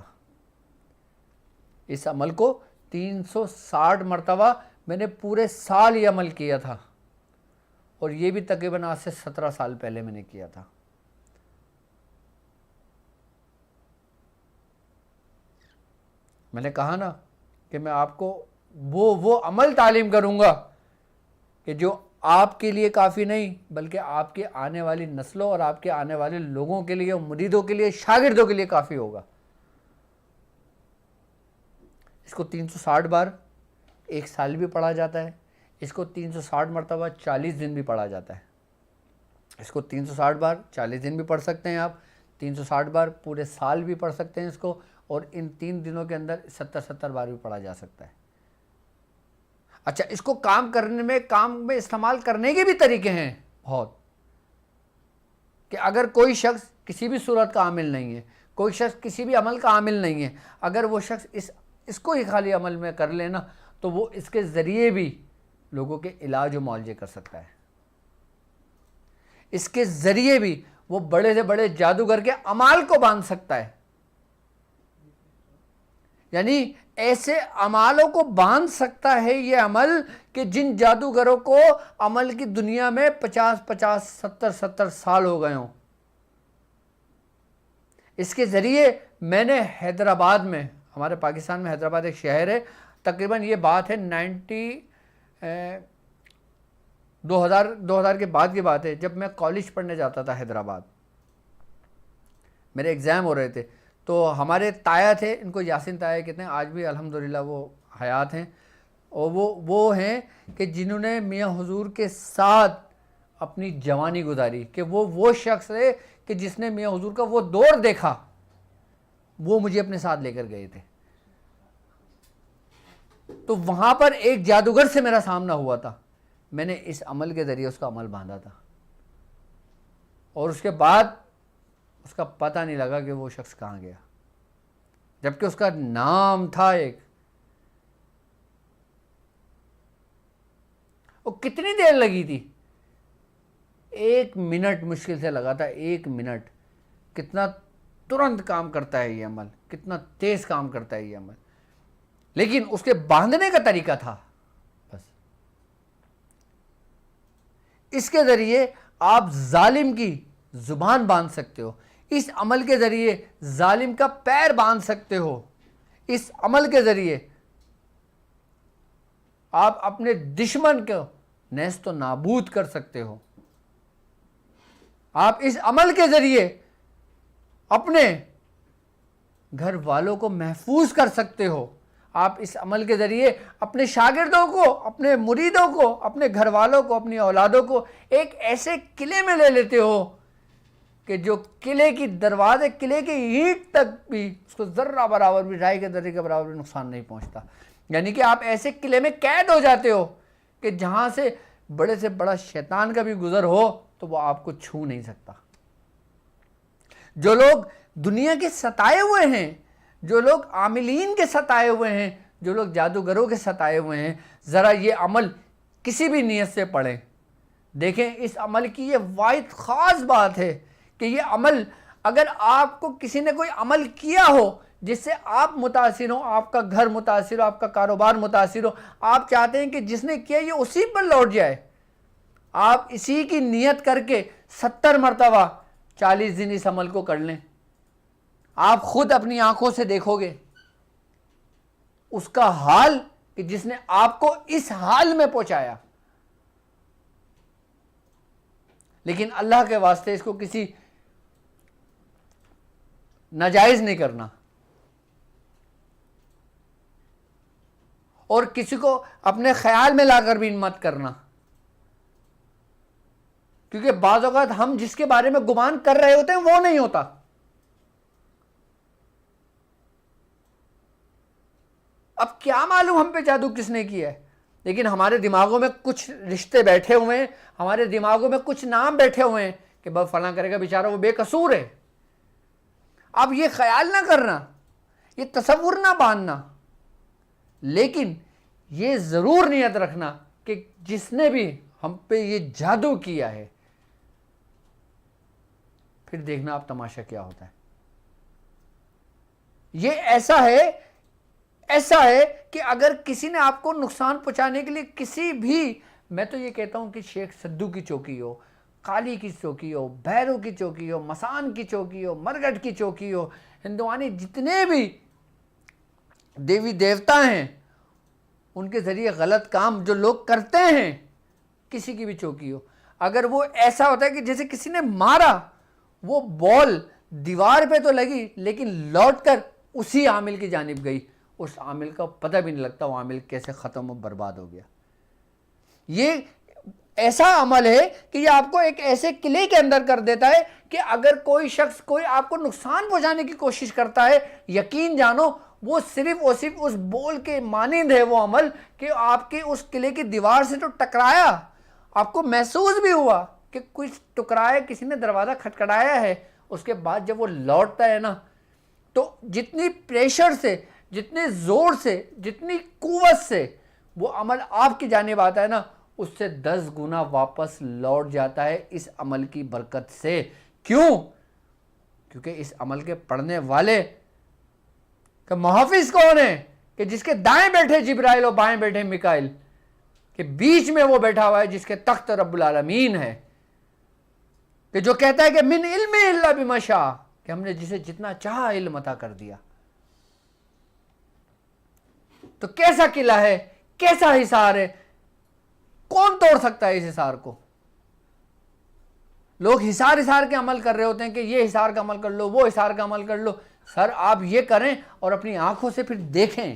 اس عمل کو 360 مرتبہ میں نے پورے سال یہ عمل کیا تھا, اور یہ بھی تقریباً آج سے 17 سال پہلے میں نے کیا تھا. میں نے کہا نا کہ میں آپ کو وہ عمل تعلیم کروں گا کہ جو آپ کے لیے کافی نہیں بلکہ آپ کے آنے والی نسلوں اور آپ کے آنے والے لوگوں کے لیے, مریدوں کے لیے, شاگردوں کے لیے کافی ہوگا. اس کو 360 بار 1 سال بھی پڑھا جاتا ہے. اس کو 360 مرتبہ 40 دن بھی پڑھا جاتا ہے. اس کو 360 بار 40 دن بھی پڑھ سکتے ہیں آپ, 360 بار پورے سال بھی پڑھ سکتے ہیں اس کو, اور ان 3 دنوں کے اندر 70 بار بھی پڑھا جا سکتا ہے. اچھا اس کو کام میں استعمال کرنے کے بھی طریقے ہیں بہت, کہ اگر کوئی شخص کسی بھی صورت کا عامل نہیں ہے, کوئی شخص کسی بھی عمل کا عامل نہیں ہے, اگر وہ شخص اس کو ہی خالی عمل میں کر لینا تو وہ اس کے ذریعے بھی لوگوں کے علاج و معالجے کر سکتا ہے. اس کے ذریعے بھی وہ بڑے سے بڑے جادوگر کے اعمال کو باندھ سکتا ہے. یعنی ایسے اعمالوں کو باندھ سکتا ہے یہ عمل کہ جن جادوگروں کو عمل کی دنیا میں 50 70 سال ہو گئے ہوں. اس کے ذریعے میں نے حیدرآباد میں, ہمارے پاکستان میں حیدرآباد ایک شہر ہے, تقریباً یہ بات ہے 2000 کے بعد کی بات ہے, جب میں کالج پڑھنے جاتا تھا حیدرآباد, میرے ایگزام ہو رہے تھے, تو ہمارے تایا تھے, ان کو یاسین تایا کہتے ہیں, آج بھی الحمدللہ وہ حیات ہیں, اور وہ ہیں کہ جنہوں نے میاں حضور کے ساتھ اپنی جوانی گزاری, کہ وہ شخص ہے کہ جس نے میاں حضور کا وہ دور دیکھا, وہ مجھے اپنے ساتھ لے کر گئے تھے. تو وہاں پر ایک جادوگر سے میرا سامنا ہوا تھا, میں نے اس عمل کے ذریعے اس کا عمل باندھا تھا, اور اس کے بعد اس کا پتہ نہیں لگا کہ وہ شخص کہاں گیا, جبکہ اس کا نام تھا ایک. وہ کتنی دیر لگی تھی؟ 1 منٹ مشکل سے لگا تھا, 1 منٹ. کتنا ترنت کام کرتا ہے یہ عمل, کتنا تیز کام کرتا ہے یہ عمل. لیکن اس کے باندھنے کا طریقہ تھا بس. اس کے ذریعے آپ ظالم کی زبان باندھ سکتے ہو, اس عمل کے ذریعے ظالم کا پیر باندھ سکتے ہو, اس عمل کے ذریعے آپ اپنے دشمن کو نیست و نابود کر سکتے ہو. آپ اس عمل کے ذریعے اپنے گھر والوں کو محفوظ کر سکتے ہو. آپ اس عمل کے ذریعے اپنے شاگردوں کو, اپنے مریدوں کو, اپنے گھر والوں کو, اپنی اولادوں کو ایک ایسے قلعے میں لے لیتے ہو کہ جو قلعے کی دروازے, قلعے کی اینٹ تک بھی اس کو ذرہ برابر بھی, رائے کے ذرے کے برابر بھی نقصان نہیں پہنچتا. یعنی کہ آپ ایسے قلعے میں قید ہو جاتے ہو کہ جہاں سے بڑے سے بڑا شیطان کا بھی گزر ہو تو وہ آپ کو چھو نہیں سکتا. جو لوگ دنیا کے ستائے ہوئے ہیں, جو لوگ عاملین کے ستائے ہوئے ہیں, جو لوگ جادوگروں کے ستائے ہوئے ہیں, ذرا یہ عمل کسی بھی نیت سے پڑھیں. دیکھیں اس عمل کی یہ واحد خاص بات ہے کہ یہ عمل, اگر آپ کو کسی نے کوئی عمل کیا ہو جس سے آپ متاثر ہو, آپ کا گھر متاثر ہو, آپ کا کاروبار متاثر ہو, آپ چاہتے ہیں کہ جس نے کیا یہ اسی پر لوٹ جائے, آپ اسی کی نیت کر کے 70 مرتبہ 40 دن اس عمل کو کر لیں. آپ خود اپنی آنکھوں سے دیکھو گے اس کا حال کہ جس نے آپ کو اس حال میں پہنچایا. لیکن اللہ کے واسطے اس کو کسی ناجائز نہیں کرنا، اور کسی کو اپنے خیال میں لا کر بھی مت کرنا، کیونکہ بعض اوقات ہم جس کے بارے میں گمان کر رہے ہوتے ہیں وہ نہیں ہوتا۔ اب کیا معلوم ہم پہ جادو کس نے کیا ہے، لیکن ہمارے دماغوں میں کچھ رشتے بیٹھے ہوئے ہیں، ہمارے دماغوں میں کچھ نام بیٹھے ہوئے ہیں کہ بس فلاں کرے گا بیچارہ وہ بے قصور ہے۔ اب یہ خیال نہ کرنا، یہ تصور نہ باندھنا، لیکن یہ ضرور نیت رکھنا کہ جس نے بھی ہم پہ یہ جادو کیا ہے، پھر دیکھنا آپ تماشا کیا ہوتا ہے۔ یہ ایسا ہے کہ اگر کسی نے آپ کو نقصان پہنچانے کے لیے کسی بھی، میں تو یہ کہتا ہوں کہ شیخ سدو کی چوکی ہو، کالی کی چوکی ہو، بھیرو کی چوکی ہو، مسان کی چوکی ہو، مرگٹ کی چوکی ہو، ہندوانی جتنے بھی دیوی دیوتا ہیں ان کے ذریعے غلط کام جو لوگ کرتے ہیں، کسی کی بھی چوکی ہو، اگر وہ ایسا ہوتا ہے کہ جیسے کسی نے مارا، وہ بال دیوار پہ تو لگی لیکن لوٹ کر اسی عامل کی جانب گئی، اس عامل کا پتہ بھی نہیں لگتا وہ عامل کیسے ختم و برباد ہو گیا۔ یہ ایسا عمل ہے کہ یہ آپ کو ایک ایسے قلعے کے اندر کر دیتا ہے کہ اگر کوئی شخص کوئی آپ کو نقصان پہنچانے کی کوشش کرتا ہے، یقین جانو وہ صرف اور صرف اس بول کے مانند ہے وہ عمل کہ آپ کے اس قلعے کی دیوار سے تو ٹکرایا، آپ کو محسوس بھی ہوا کہ کچھ ٹکرایا، کسی نے دروازہ کھٹکھٹایا ہے، اس کے بعد جب وہ لوٹتا ہے نا تو جتنی پریشر سے، جتنے زور سے، جتنی قوت سے وہ عمل آپ کی جانب آتا ہے نا، اس سے 10 گنا واپس لوٹ جاتا ہے اس عمل کی برکت سے۔ کیوں؟ کیونکہ اس عمل کے پڑھنے والے کہ محافظ کون ہے؟ کہ جس کے دائیں بیٹھے جبرائیل اور بائیں بیٹھے میکائیل، کہ بیچ میں وہ بیٹھا ہوا ہے جس کے تخت رب العالمین ہے، کہ جو کہتا ہے کہ من علم الا بما شاء، کہ ہم نے جسے جتنا چاہا علم عطا کر دیا۔ تو کیسا قلعہ ہے، کیسا حصار ہے، کون توڑ سکتا ہے اس حصار کو؟ لوگ حصار کے عمل کر رہے ہوتے ہیں کہ یہ حصار کا عمل کر لو، وہ حصار کا عمل کر لو۔ سر آپ یہ کریں اور اپنی آنکھوں سے پھر دیکھیں،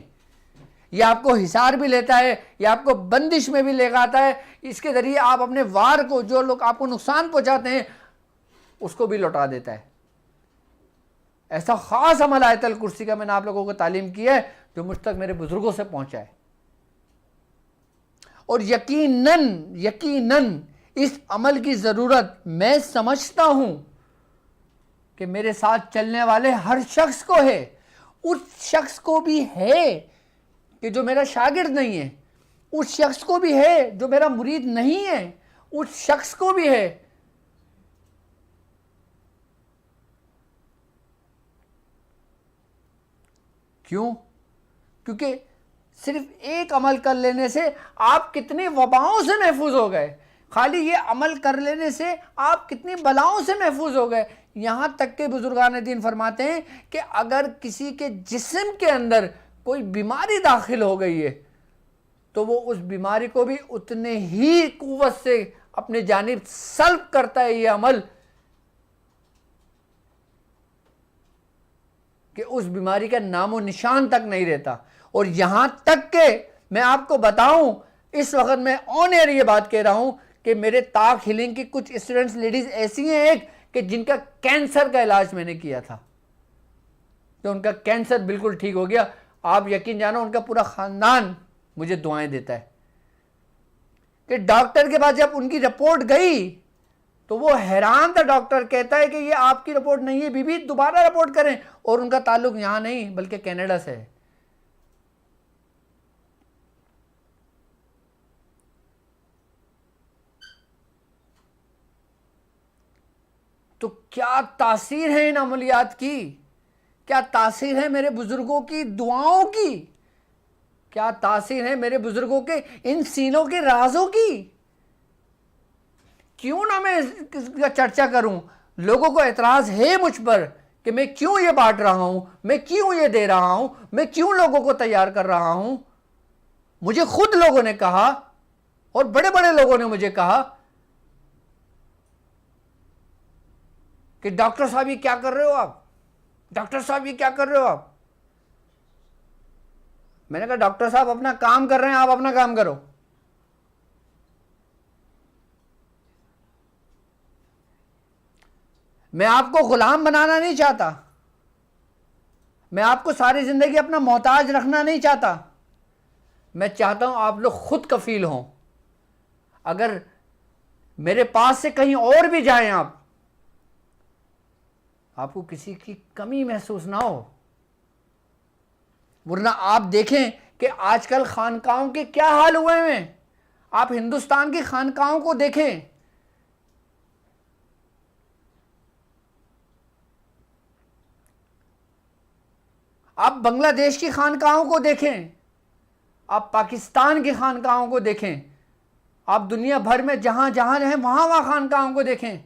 یہ آپ کو حصار بھی لیتا ہے، یہ آپ کو بندش میں بھی لے آتا ہے، اس کے ذریعے آپ اپنے وار کو، جو لوگ آپ کو نقصان پہنچاتے ہیں اس کو بھی لوٹا دیتا ہے۔ ایسا خاص عمل آیت الکرسی کا میں نے آپ لوگوں کو تعلیم کی ہے جو مجھ تک میرے بزرگوں سے پہنچا ہے، اور یقیناً اس عمل کی ضرورت میں سمجھتا ہوں کہ میرے ساتھ چلنے والے ہر شخص کو ہے، اس شخص کو بھی ہے کہ جو میرا شاگرد نہیں ہے، اس شخص کو بھی ہے جو میرا مرید نہیں ہے، اس شخص کو بھی ہے۔ کیوں؟ کیونکہ صرف ایک عمل کر لینے سے آپ کتنی وباؤں سے محفوظ ہو گئے، خالی یہ عمل کر لینے سے آپ کتنی بلاؤں سے محفوظ ہو گئے۔ یہاں تک کہ بزرگان دین فرماتے ہیں کہ اگر کسی کے جسم کے اندر کوئی بیماری داخل ہو گئی ہے تو وہ اس بیماری کو بھی اتنے ہی قوت سے اپنے جانب سلب کرتا ہے یہ عمل، کہ اس بیماری کا نام و نشان تک نہیں رہتا۔ اور یہاں تک کہ میں آپ کو بتاؤں، اس وقت میں آن ایئر یہ بات کہہ رہا ہوں کہ میرے تاک ہیلنگ کی کچھ اسٹوڈنٹس لیڈیز ایسی ہیں ایک کہ جن کا کینسر کا علاج میں نے کیا تھا، تو ان کا کینسر بالکل ٹھیک ہو گیا۔ آپ یقین جانو ان کا پورا خاندان مجھے دعائیں دیتا ہے کہ ڈاکٹر کے پاس جب ان کی رپورٹ گئی تو وہ حیران تھا۔ ڈاکٹر کہتا ہے کہ یہ آپ کی رپورٹ نہیں ہے، بی بی دوبارہ رپورٹ کریں، اور ان کا تعلق یہاں نہیں بلکہ کینیڈا سے ہے۔ تو کیا تاثیر ہے ان عملیات کی، کیا تاثیر ہے میرے بزرگوں کی دعاؤں کی، کیا تاثیر ہے میرے بزرگوں کے ان سینوں کے رازوں کی۔ کیوں نہ میں اس کا چرچا کروں؟ لوگوں کو اعتراض ہے مجھ پر کہ میں کیوں یہ بانٹ رہا ہوں، میں کیوں یہ دے رہا ہوں، میں کیوں لوگوں کو تیار کر رہا ہوں۔ مجھے خود لوگوں نے کہا، اور بڑے بڑے لوگوں نے مجھے کہا کہ ڈاکٹر صاحب یہ کیا کر رہے ہو آپ؟ ڈاکٹر صاحب یہ کیا کر رہے ہو آپ؟ میں نے کہا ڈاکٹر صاحب اپنا کام کر رہے ہیں، آپ اپنا کام کرو. میں آپ کو غلام بنانا نہیں چاہتا، میں آپ کو ساری زندگی اپنا محتاج رکھنا نہیں چاہتا. میں چاہتا ہوں آپ لوگ خود کفیل ہوں. اگر میرے پاس سے کہیں اور بھی جائیں آپ کو کسی کی کمی محسوس نہ ہو. ورنہ آپ دیکھیں کہ آج کل خانقاہوں کے کیا حال ہوئے ہیں. آپ ہندوستان کی خانقاہوں کو دیکھیں، آپ بنگلہ دیش کی خانقاہوں کو دیکھیں، آپ پاکستان کی خانقاہوں کو دیکھیں، آپ دنیا بھر میں جہاں جہاں ہیں وہاں خانقاہوں کو دیکھیں.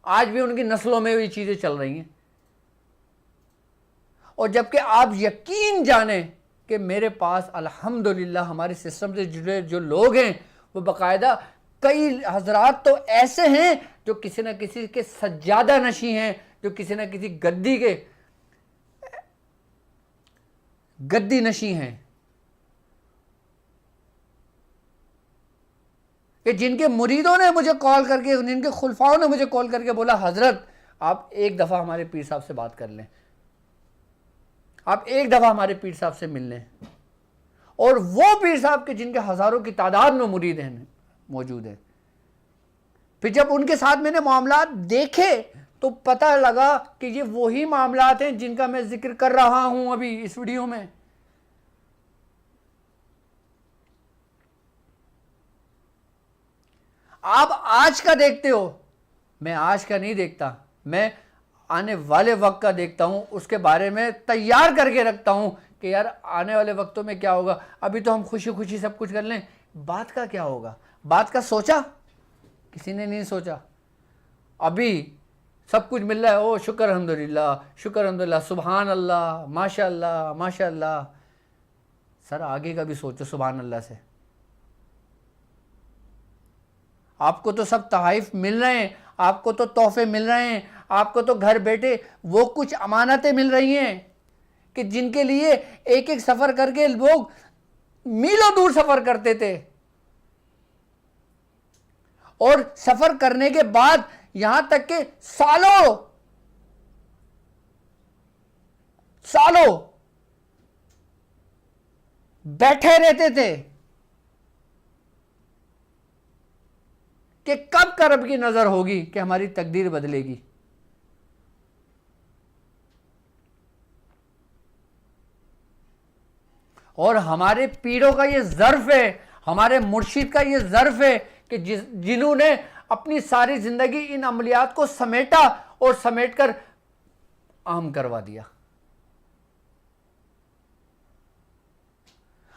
آج بھی ان کی نسلوں میں یہ چیزیں چل رہی ہیں. اور جبکہ آپ یقین جانیں کہ میرے پاس الحمدللہ ہمارے سسٹم سے جڑے جو لوگ ہیں وہ باقاعدہ کئی حضرات تو ایسے ہیں جو کسی نہ کسی کے سجادہ نشیں ہیں، جو کسی نہ کسی گدی نشیں ہیں، کہ جن کے مریدوں نے مجھے کال کر کے، جن کے خلفاؤں نے مجھے کال کر کے بولا حضرت آپ ایک دفعہ ہمارے پیر صاحب سے بات کر لیں، آپ ایک دفعہ ہمارے پیر صاحب سے مل لیں. اور وہ پیر صاحب کے جن کے ہزاروں کی تعداد میں مرید ہیں موجود ہیں. پھر جب ان کے ساتھ میں نے معاملات دیکھے تو پتہ لگا کہ یہ وہی معاملات ہیں جن کا میں ذکر کر رہا ہوں ابھی اس ویڈیو میں. آپ آج کا دیکھتے ہو، میں آج کا نہیں دیکھتا، میں آنے والے وقت کا دیکھتا ہوں. اس کے بارے میں تیار کر کے رکھتا ہوں کہ یار آنے والے وقتوں میں کیا ہوگا. ابھی تو ہم خوشی خوشی سب کچھ کر لیں، بات کا کیا ہوگا؟ بات کا سوچا؟ کسی نے نہیں سوچا. ابھی سب کچھ مل رہا ہے، او شکر الحمدللہ، شکر الحمدللہ، سبحان اللہ، ماشاء اللہ، ماشاء اللہ. سر آگے کا بھی سوچو سبحان اللہ سے. آپ کو تو سب تحائف مل رہے ہیں، آپ کو تو تحفے مل رہے ہیں، آپ کو تو گھر بیٹھے وہ کچھ امانتیں مل رہی ہیں کہ جن کے لیے ایک ایک سفر کر کے لوگ میلوں دور سفر کرتے تھے. اور سفر کرنے کے بعد یہاں تک کہ سالوں بیٹھے رہتے تھے کہ کب رب کی نظر ہوگی کہ ہماری تقدیر بدلے گی. اور ہمارے پیروں کا یہ ظرف ہے، ہمارے مرشد کا یہ ظرف ہے کہ جنہوں نے اپنی ساری زندگی ان عملیات کو سمیٹا اور سمیٹ کر عام کروا دیا.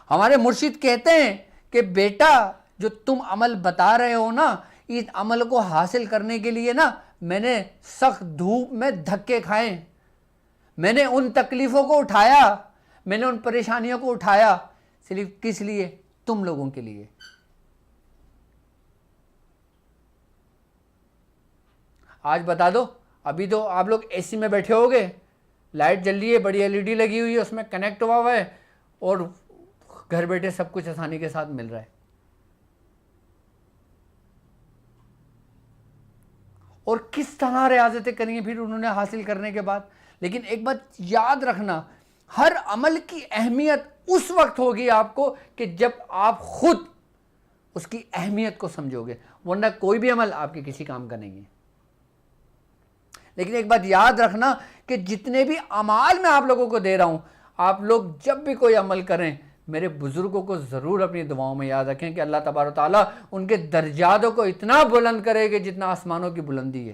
ہمارے مرشد کہتے ہیں کہ بیٹا جو تم عمل بتا رہے ہو نا، اس عمل کو حاصل کرنے کے لیے نا میں نے سخت دھوپ میں دھکے کھائے، میں نے ان تکلیفوں کو اٹھایا، میں نے ان پریشانیوں کو اٹھایا، صرف کس لیے؟ تم لوگوں کے لیے. آج بتا دو، ابھی تو آپ لوگ اے سی میں بیٹھے ہوگے، لائٹ جل رہی ہے، بڑی ایل ڈی لگی ہوئی ہے، اس میں کنیکٹ ہوا ہے اور گھر بیٹھے سب کچھ آسانی کے ساتھ مل رہا ہے. اور کس طرح ریاضتیں کریں پھر انہوں نے حاصل کرنے کے بعد. لیکن ایک بات یاد رکھنا، ہر عمل کی اہمیت اس وقت ہوگی آپ کو کہ جب آپ خود اس کی اہمیت کو سمجھو گے، ورنہ کوئی بھی عمل آپ کے کسی کام کا نہیں ہے. لیکن ایک بات یاد رکھنا کہ جتنے بھی اعمال میں آپ لوگوں کو دے رہا ہوں، آپ لوگ جب بھی کوئی عمل کریں میرے بزرگوں کو ضرور اپنی دعاؤں میں یاد رکھیں کہ اللہ تبارک و تعالیٰ ان کے درجاتوں کو اتنا بلند کرے کہ جتنا آسمانوں کی بلندی ہے.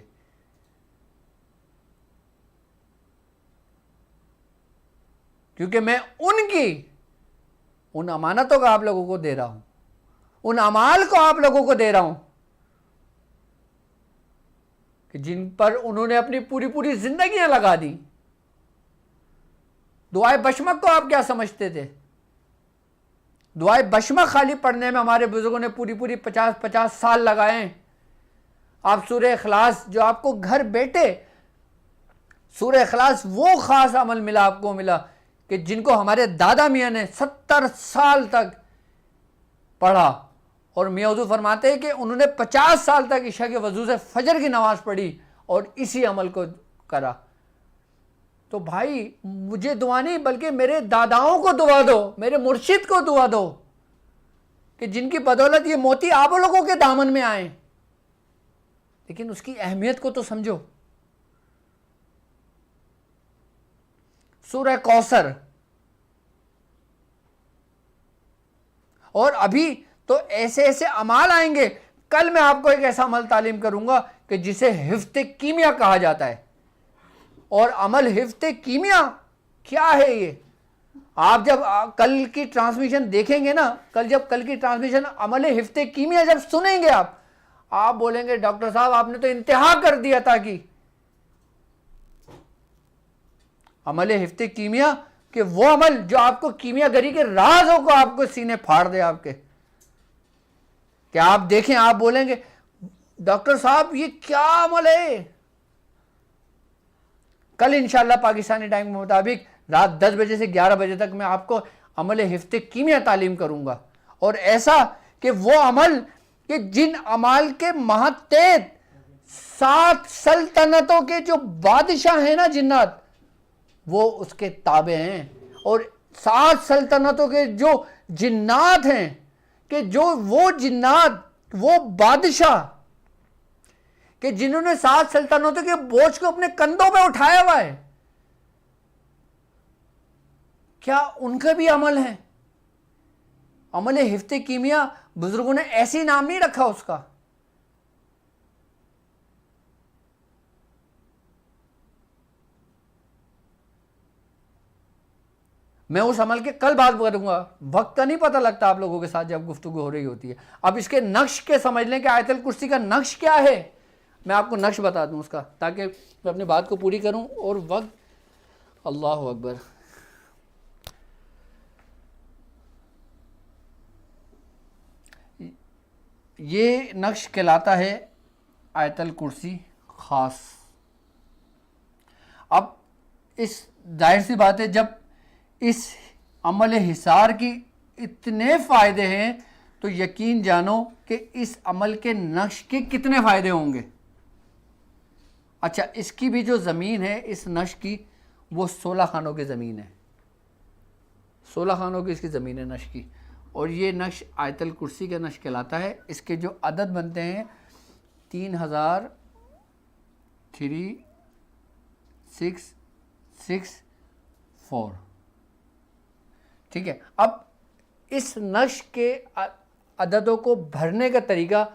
کیونکہ میں ان امانتوں کو آپ لوگوں کو دے رہا ہوں، ان اعمال کو آپ لوگوں کو دے رہا ہوں کہ جن پر انہوں نے اپنی پوری زندگیاں لگا دی. دعائے بشمک کو آپ کیا سمجھتے تھے؟ دعائے بشمک خالی پڑھنے میں ہمارے بزرگوں نے پوری 50 سال لگائے ہیں. آپ سورہ اخلاص جو آپ کو گھر بیٹھے سورہ اخلاص وہ خاص عمل ملا آپ کو ملا کہ جن کو ہمارے دادا میاں نے 70 سال تک پڑھا، اور میاں حضور فرماتے ہیں کہ انہوں نے 50 سال تک عشاء کے وضو سے فجر کی نماز پڑھی اور اسی عمل کو کرا. تو بھائی مجھے دعا نہیں بلکہ میرے داداؤں کو دعا دو، میرے مرشد کو دعا دو کہ جن کی بدولت یہ موتی آپ لوگوں کے دامن میں آئیں. لیکن اس کی اہمیت کو تو سمجھو. سورہ کوثر، اور ابھی تو ایسے ایسے اعمال آئیں گے. کل میں آپ کو ایک ایسا عمل تعلیم کروں گا کہ جسے حفظ کیمیا کہا جاتا ہے. اور عمل حفظ کیمیا کیا ہے یہ؟ آپ جب کل کی ٹرانسمیشن دیکھیں گے نا، کل کی ٹرانسمیشن عمل حفظ کیمیا جب سنیں گے آپ بولیں گے ڈاکٹر صاحب آپ نے تو انتہا کر دیا تھا. کہ عمل حفظ کیمیا کہ وہ عمل جو آپ کو کیمیا گری کے رازوں کو آپ کو سینے پھاڑ دے آپ کے، کہ آپ دیکھیں آپ بولیں گے ڈاکٹر صاحب یہ کیا عمل ہے. کل انشاءاللہ پاکستانی ٹائم کے مطابق رات 10 بجے سے 11 بجے تک میں آپ کو عمل حفظ کیمیا تعلیم کروں گا. اور ایسا کہ وہ عمل کہ جن عمال کے ماتحت 7 سلطنتوں کے جو بادشاہ ہیں نا جنات، وہ اس کے تابع ہیں. اور 7 سلطنتوں کے جو جنات ہیں، کہ جو وہ جنات وہ بادشاہ کہ جنہوں نے 7 سلطنتوں کے بوجھ کو اپنے کندھوں پہ اٹھایا ہوا ہے، کیا ان کا بھی عمل ہے؟ عمل حفظ کیمیا بزرگوں نے ایسی نام نہیں رکھا اس کا. میں اس عمل کے کل بات کروں گا، وقت کا نہیں پتہ لگتا آپ لوگوں کے ساتھ جب گفتگو ہو رہی ہوتی ہے. اب اس کے نقش کے سمجھ لیں کہ آیت الکرسی کا نقش کیا ہے. میں آپ کو نقش بتا دوں اس کا تاکہ میں اپنی بات کو پوری کروں. اور وقت، اللہ اکبر، یہ نقش کہلاتا ہے آیت الکرسی خاص. اب اس ظاہر سی بات ہے جب اس عمل حصار کی اتنے فائدے ہیں تو یقین جانو کہ اس عمل کے نقش کے کتنے فائدے ہوں گے. اچھا، اس کی بھی جو زمین ہے اس نقش کی، وہ 16 خانوں کی زمین ہے. 16 خانوں کی اس کی زمین ہے نقش کی. اور یہ نقش آیت الکرسی کا نقش کہلاتا ہے. اس کے جو عدد بنتے ہیں 3000، ٹھیک ہے. اب اس نقش کے عددوں کو بھرنے کا طریقہ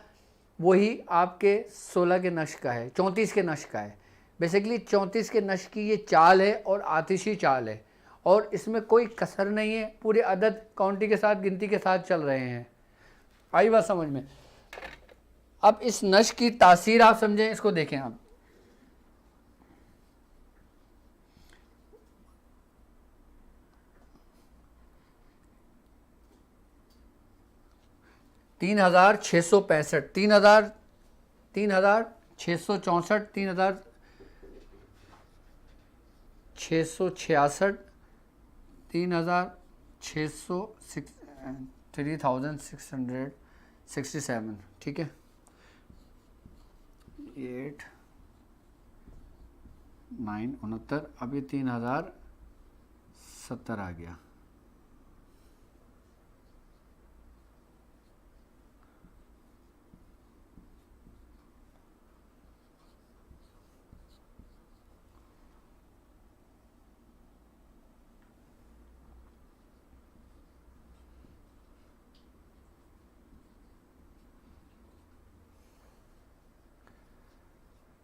وہی آپ کے 16 کے نقش کا ہے، 34 کے نقش کا ہے. بیسیکلی 34 کے نقش کی یہ چال ہے اور آتشی چال ہے، اور اس میں کوئی کسر نہیں ہے. پورے عدد کاؤنٹی کے ساتھ، گنتی کے ساتھ چل رہے ہیں. آئی بات سمجھ میں؟ اب اس نقش کی تاثیر آپ سمجھیں، اس کو دیکھیں آپ. تین ہزار 665، 3664، 3666، 3667، ٹھیک ہے. 8 9 69، اب یہ 3070 آ گیا.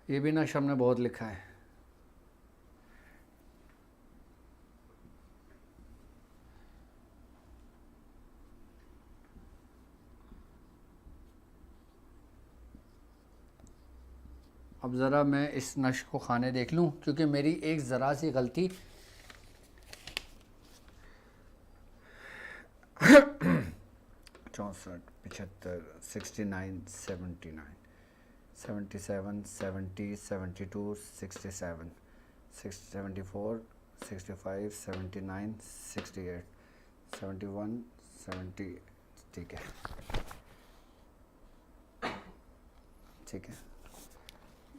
یہ بھی نقش ہم نے بہت لکھا ہے. اب ذرا میں اس نقش کو خانے دیکھ لوں، کیونکہ میری ایک ذرا سی غلطی 64 75 69 79 77 70 72 67 74 65 79 68 71 70 ٹھیک ہے ٹھیک ہے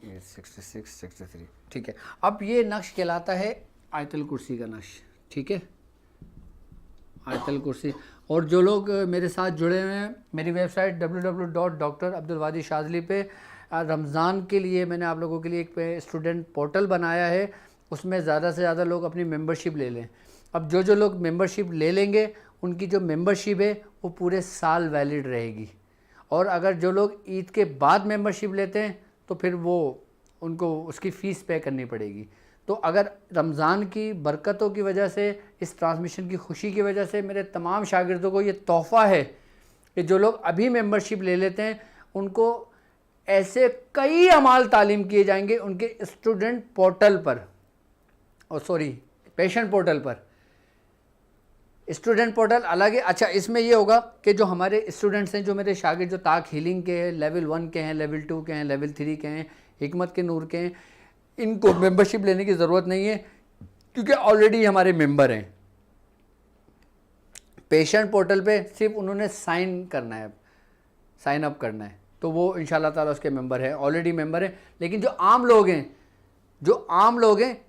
یہ 66 63 ٹھیک ہے. اب یہ نقش کہلاتا ہے آیت الکرسی کا نقش. ٹھیک ہے آیت الکرسی. اور جو لوگ میرے ساتھ جڑے ہوئے ہیں میری ویب سائٹ www.drabdulwadi پہ رمضان کے لیے میں نے آپ لوگوں کے لیے ایک اسٹوڈنٹ پورٹل بنایا ہے. اس میں زیادہ سے زیادہ لوگ اپنی ممبرشپ لے لیں. اب جو لوگ ممبرشپ لے لیں گے ان کی جو ممبرشپ ہے وہ پورے سال ویلڈ رہے گی. اور اگر جو لوگ عید کے بعد ممبرشپ لیتے ہیں تو پھر وہ ان کو اس کی فیس پے کرنی پڑے گی. تو اگر رمضان کی برکتوں کی وجہ سے اس ٹرانسمیشن کی خوشی کی وجہ سے میرے تمام شاگردوں کو یہ تحفہ ہے کہ جو لوگ ابھی ممبرشپ لے لیتے ہیں ان کو ایسے کئی اعمال تعلیم کیے جائیں گے ان کے اسٹوڈنٹ پورٹل پر پیشنٹ پورٹل پر. اسٹوڈنٹ پورٹل الگ ہے. اچھا اس میں یہ ہوگا کہ جو ہمارے اسٹوڈنٹس ہیں جو میرے شاگرد جو طاق ہیلنگ کے ہیں لیول 1 کے ہیں لیول 2 کے ہیں لیول 3 کے ہیں حکمت کے نور کے ہیں ان کو ممبرشپ لینے کی ضرورت نہیں ہے کیونکہ آلریڈی ہمارے ممبر ہیں. پیشنٹ پورٹل پہ صرف انہوں نے سائن اپ کرنا ہے تو وہ انشاءاللہ تعالیٰ اس کے ممبر ہیں آلریڈی ممبر ہیں. لیکن جو عام لوگ ہیں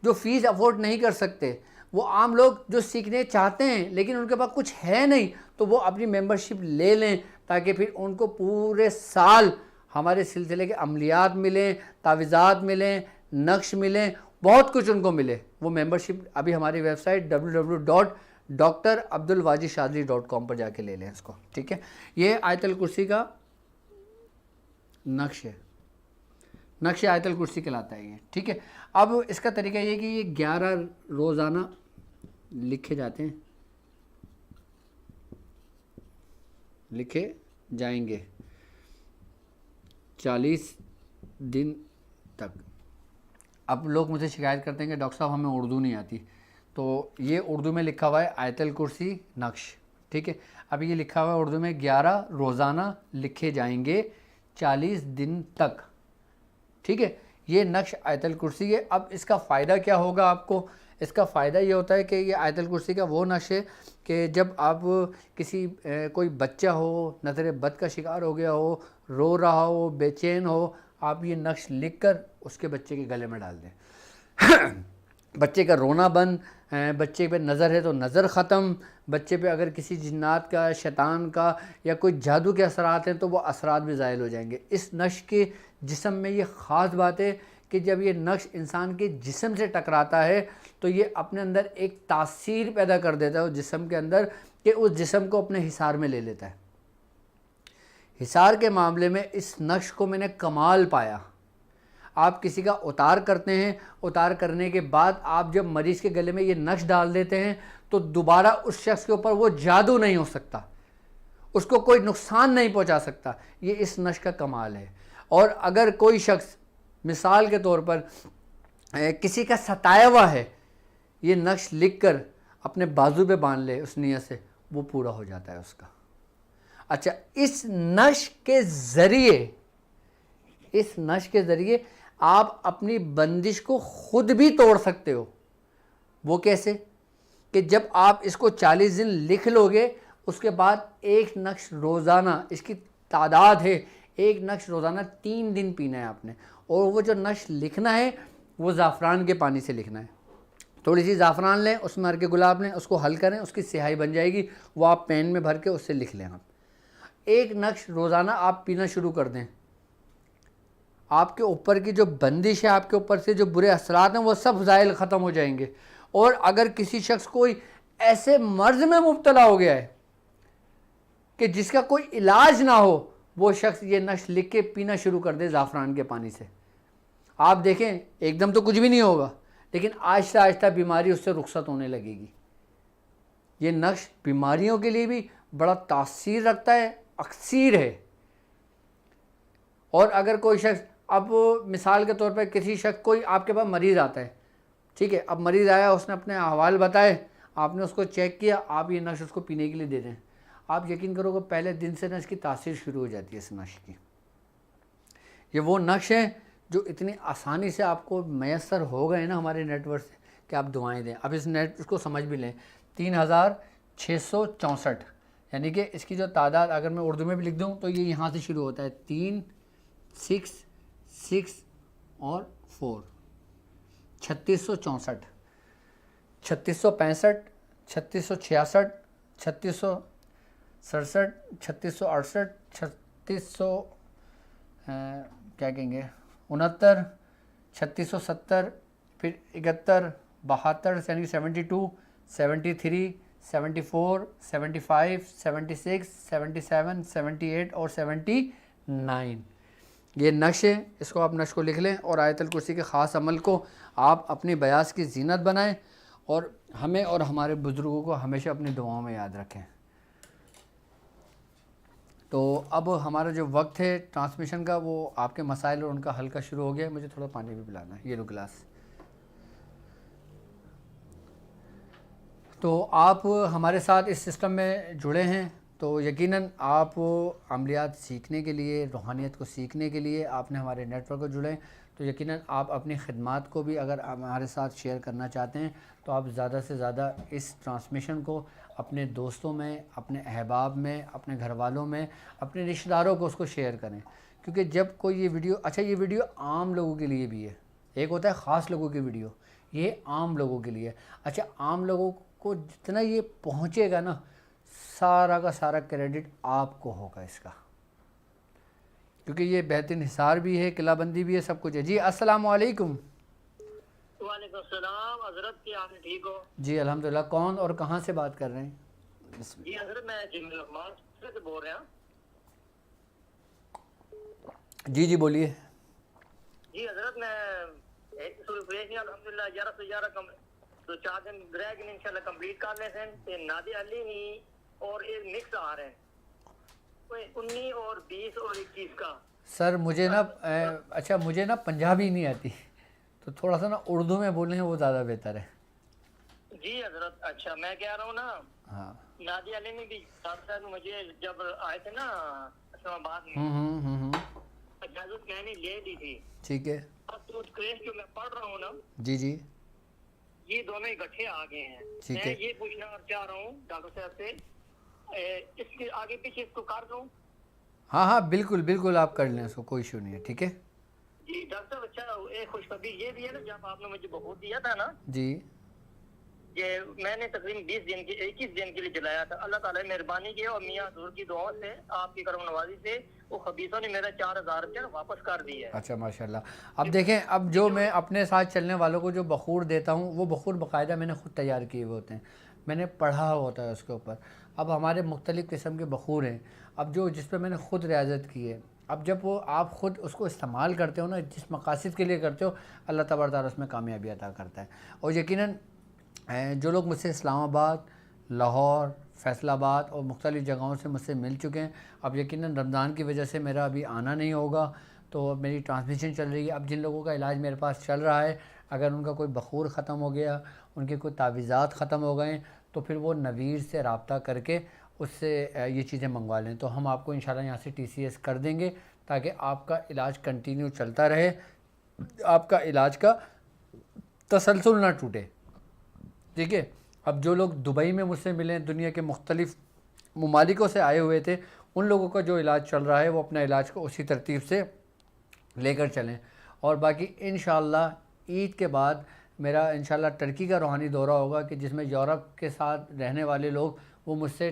جو فیس افورڈ نہیں کر سکتے وہ عام لوگ جو سیکھنے چاہتے ہیں لیکن ان کے پاس کچھ ہے نہیں تو وہ اپنی ممبرشپ لے لیں تاکہ پھر ان کو پورے سال ہمارے سلسلے کے عملیات ملیں تعویذات ملیں نقش ملیں بہت کچھ ان کو ملے. وہ ممبرشپ ابھی ہماری ویب سائٹ www.drabdulwadishadri.com پر جا کے لے لیں اس کو. ٹھیک ہے یہ آیت الکرسی کا نقش ہے. نقش آیت الکرسی کہلاتا ہے یہ. ٹھیک ہے اب اس کا طریقہ یہ کہ یہ 11 روزانہ لکھے جاتے ہیں لکھے جائیں گے 40 دن تک. اب لوگ مجھے شکایت کرتے ہیں کہ ڈاکٹر صاحب ہمیں اردو نہیں آتی تو یہ اردو میں لکھا ہوا ہے آیت الکرسی نقش. ٹھیک ہے اب یہ لکھا ہوا ہے اردو میں 11 روزانہ لکھے جائیں گے 40 دن تک. ٹھیک ہے یہ نقش آیت الکرسی ہے. اب اس کا فائدہ کیا ہوگا آپ کو؟ اس کا فائدہ یہ ہوتا ہے کہ یہ آیت الکرسی کا وہ نقش ہے کہ جب آپ کوئی بچہ ہو نظر بد کا شکار ہو گیا ہو رو رہا ہو بے چین ہو آپ یہ نقش لکھ کر اس کے بچے کے گلے میں ڈال دیں. بچے کا رونا بند, بچے پہ نظر ہے تو نظر ختم, بچے پہ اگر کسی جنات کا شیطان کا یا کوئی جادو کے اثرات ہیں تو وہ اثرات بھی زائل ہو جائیں گے. اس نقش کے جسم میں یہ خاص بات ہے کہ جب یہ نقش انسان کے جسم سے ٹکراتا ہے تو یہ اپنے اندر ایک تاثیر پیدا کر دیتا ہے اس جسم کے اندر کہ اس جسم کو اپنے حصار میں لے لیتا ہے. حصار کے معاملے میں اس نقش کو میں نے کمال پایا. آپ کسی کا اتار کرتے ہیں, اتار کرنے کے بعد آپ جب مریض کے گلے میں یہ نقش ڈال دیتے ہیں تو دوبارہ اس شخص کے اوپر وہ جادو نہیں ہو سکتا, اس کو کوئی نقصان نہیں پہنچا سکتا. یہ اس نقش کا کمال ہے. اور اگر کوئی شخص مثال کے طور پر کسی کا ستایا ہوا ہے یہ نقش لکھ کر اپنے بازو پہ باندھ لے اس نیت سے وہ پورا ہو جاتا ہے اس کا. اچھا اس نقش کے ذریعے آپ اپنی بندش کو خود بھی توڑ سکتے ہو. وہ کیسے؟ کہ جب آپ اس کو 40 دن لکھ لو گے اس کے بعد ایک نقش روزانہ, اس کی تعداد ہے ایک نقش روزانہ 3 دن پینا ہے آپ نے. اور وہ جو نقش لکھنا ہے وہ زعفران کے پانی سے لکھنا ہے. تھوڑی سی زعفران لیں اس میں ہر کے گلاب لیں اس کو حل کریں اس کی سیاہی بن جائے گی وہ آپ پین میں بھر کے اس سے لکھ لیں. آپ ایک نقش روزانہ آپ پینا شروع کر دیں آپ کے اوپر کی جو بندش ہے آپ کے اوپر سے جو برے اثرات ہیں وہ سب زائل ختم ہو جائیں گے. اور اگر کسی شخص کوئی ایسے مرض میں مبتلا ہو گیا ہے کہ جس کا کوئی علاج نہ ہو وہ شخص یہ نقش لکھ کے پینا شروع کر دے زعفران کے پانی سے. آپ دیکھیں ایک دم تو کچھ بھی نہیں ہوگا لیکن آہستہ آہستہ بیماری اس سے رخصت ہونے لگے گی. یہ نقش بیماریوں کے لیے بھی بڑا تاثیر رکھتا ہے, اکثیر ہے. اور اگر کوئی شخص اب مثال کے طور پر کسی شخص کوئی آپ کے پاس مریض آتا ہے, ٹھیک ہے, اب مریض آیا اس نے اپنے احوال بتائے آپ نے اس کو چیک کیا آپ یہ نقش اس کو پینے کے لیے دے دیں, آپ یقین کرو کہ پہلے دن سے نا اس کی تاثیر شروع ہو جاتی ہے اس نقش کی. یہ وہ نقش ہے جو اتنی آسانی سے آپ کو میسر ہو گئے نا ہمارے نیٹ ورک سے کہ آپ دعائیں دیں. اب اس کو سمجھ بھی لیں. 3664 یعنی کہ اس کی جو تعداد اگر میں اردو میں بھی لکھ دوں تو یہ یہاں سے شروع ہوتا ہے 3 6 6 اور 4. 3664 3665 3666 3667 3668 3600 کیا کہیں گے 69 3670 پھر 71 72 یعنی 72 73 74 75 76 77 78 اور 79. یہ نقش ہے, اس کو آپ نقش کو لکھ لیں اور آیت الکرسی کے خاص عمل کو آپ اپنی بیاس کی زینت بنائیں اور ہمیں اور ہمارے بزرگوں کو ہمیشہ اپنی دعاؤں میں یاد رکھیں. تو اب ہمارا جو وقت ہے ٹرانسمیشن کا وہ آپ کے مسائل اور ان کا حل کا شروع ہو گیا. مجھے تھوڑا پانی بھی پلانا ہے, یہ لو گلاس. تو آپ ہمارے ساتھ اس سسٹم میں جڑے ہیں تو یقیناً آپ عملیات سیکھنے کے لیے, روحانیت کو سیکھنے کے لیے آپ نے ہمارے نیٹ ورک کو جڑیں. تو یقیناً آپ اپنی خدمات کو بھی اگر ہمارے ساتھ شیئر کرنا چاہتے ہیں تو آپ زیادہ سے زیادہ اس ٹرانسمیشن کو اپنے دوستوں میں, اپنے احباب میں, اپنے گھر والوں میں, اپنے رشتہ داروں کو اس کو شیئر کریں. کیونکہ جب کوئی یہ ویڈیو, اچھا یہ ویڈیو عام لوگوں کے لیے بھی ہے, ایک ہوتا ہے خاص لوگوں کی ویڈیو, یہ عام لوگوں کے لیے. اچھا عام لوگوں کو جتنا یہ پہنچے گا نا سارا کا سارا کریڈٹ آپ کو ہوگا اس کا, کیونکہ یہ بہترین حصار بھی ہے, قلعہ بندی بھی ہے, سب کچھ ہے. جی السلام علیکم. وعلیکم السلام حضرت, کیا آپ ٹھیک ہو؟ جی الحمدللہ. کون اور کہاں سے بات کر رہے ہیں؟ جی حضرت میں جمیل الرحمان سے بول رہا ہوں. جی جی بولیے. جی حضرت میں ایک سلوفریشن الحمدللہ 11 سے 11 کم تو 4 دن رہ گئے انشاءاللہ کمپلیٹ کر لیں ہیں. تے نادی علی ہی اور ایک مکس آ رہے ہیں کوئی 19 اور 20 اور 21 کا. سر مجھے نا اچھا مجھے نا پنجابی نہیں آتی تو تھوڑا سا نا اردو میں بولیں وہ زیادہ بہتر ہے. جی حضرت اچھا میں کہہ رہا ہوں نا, ہاں نادی علی نے بھی صاحب مجھے جب آئے تھے نا اسلام آباد میں اجازت میں نے لے دی تھی. ٹھیک ہے. اب تو کریس جو میں پڑھ رہا ہوں نا جی جی یہ دونوں اکٹھے آ گئے ہیں. ٹھیک میں ہے. یہ پوچھنا چاہ رہا ہوں ڈاکٹر صاحب سے, اس کے آگے پیچھے اس کو کر دوں؟ ہاں ہاں بالکل بالکل آپ کر لیں اس کو, کوئی ایشو نہیں ہے. ٹھیک ہے. جی ڈاکٹر صاحب اچھا ایک خوشخبری یہ بھی ہے نا, جب آپ نے مجھے بخور دیا تھا نا جی یہ میں نے تقریباً 21 دن کے لیے جلایا تھا. اللہ تعالیٰ نے مہربانی کی اور میاں حضور کی دعا سے آپ کی کرم نوازی سے وہ خبیثوں نے میرا 4000 روپیہ واپس کر دیا ہے. اچھا ماشاءاللہ. اب دیکھیں, اب جو میں اپنے ساتھ چلنے والوں کو جو بخور دیتا ہوں وہ بخور باقاعدہ میں نے خود تیار کیے ہوئے ہوتے ہیں, میں نے پڑھا ہوتا ہے اس کے اوپر. اب ہمارے مختلف قسم کے بخور ہیں, اب جو جس پہ میں نے خود ریاضت کی ہے, اب جب وہ آپ خود اس کو استعمال کرتے ہو نا جس مقاصد کے لیے کرتے ہو, اللہ تبارک تعالیٰ اس میں کامیابی عطا کرتا ہے. اور یقیناً جو لوگ مجھ سے اسلام آباد, لاہور, فیصل آباد اور مختلف جگہوں سے مجھ سے مل چکے ہیں, اب یقیناً رمضان کی وجہ سے میرا ابھی آنا نہیں ہوگا تو اب میری ٹرانسمیشن چل رہی ہے. اب جن لوگوں کا علاج میرے پاس چل رہا ہے, اگر ان کا کوئی بخور ختم ہو گیا, ان کے کوئی تعویذات ختم ہو گئے تو پھر وہ نویر سے رابطہ کر کے اس سے یہ چیزیں منگوا لیں, تو ہم آپ کو انشاءاللہ یہاں سے TCS کر دیں گے تاکہ آپ کا علاج کنٹینیو چلتا رہے, آپ کا علاج کا تسلسل نہ ٹوٹے. ٹھیک ہے. اب جو لوگ دبئی میں مجھ سے ملیں, دنیا کے مختلف ممالکوں سے آئے ہوئے تھے, ان لوگوں کا جو علاج چل رہا ہے وہ اپنا علاج کو اسی ترتیب سے لے کر چلیں. اور باقی انشاءاللہ عید کے بعد میرا انشاءاللہ ٹرکی کا روحانی دورہ ہوگا کہ جس میں یورپ کے ساتھ رہنے والے لوگ وہ مجھ سے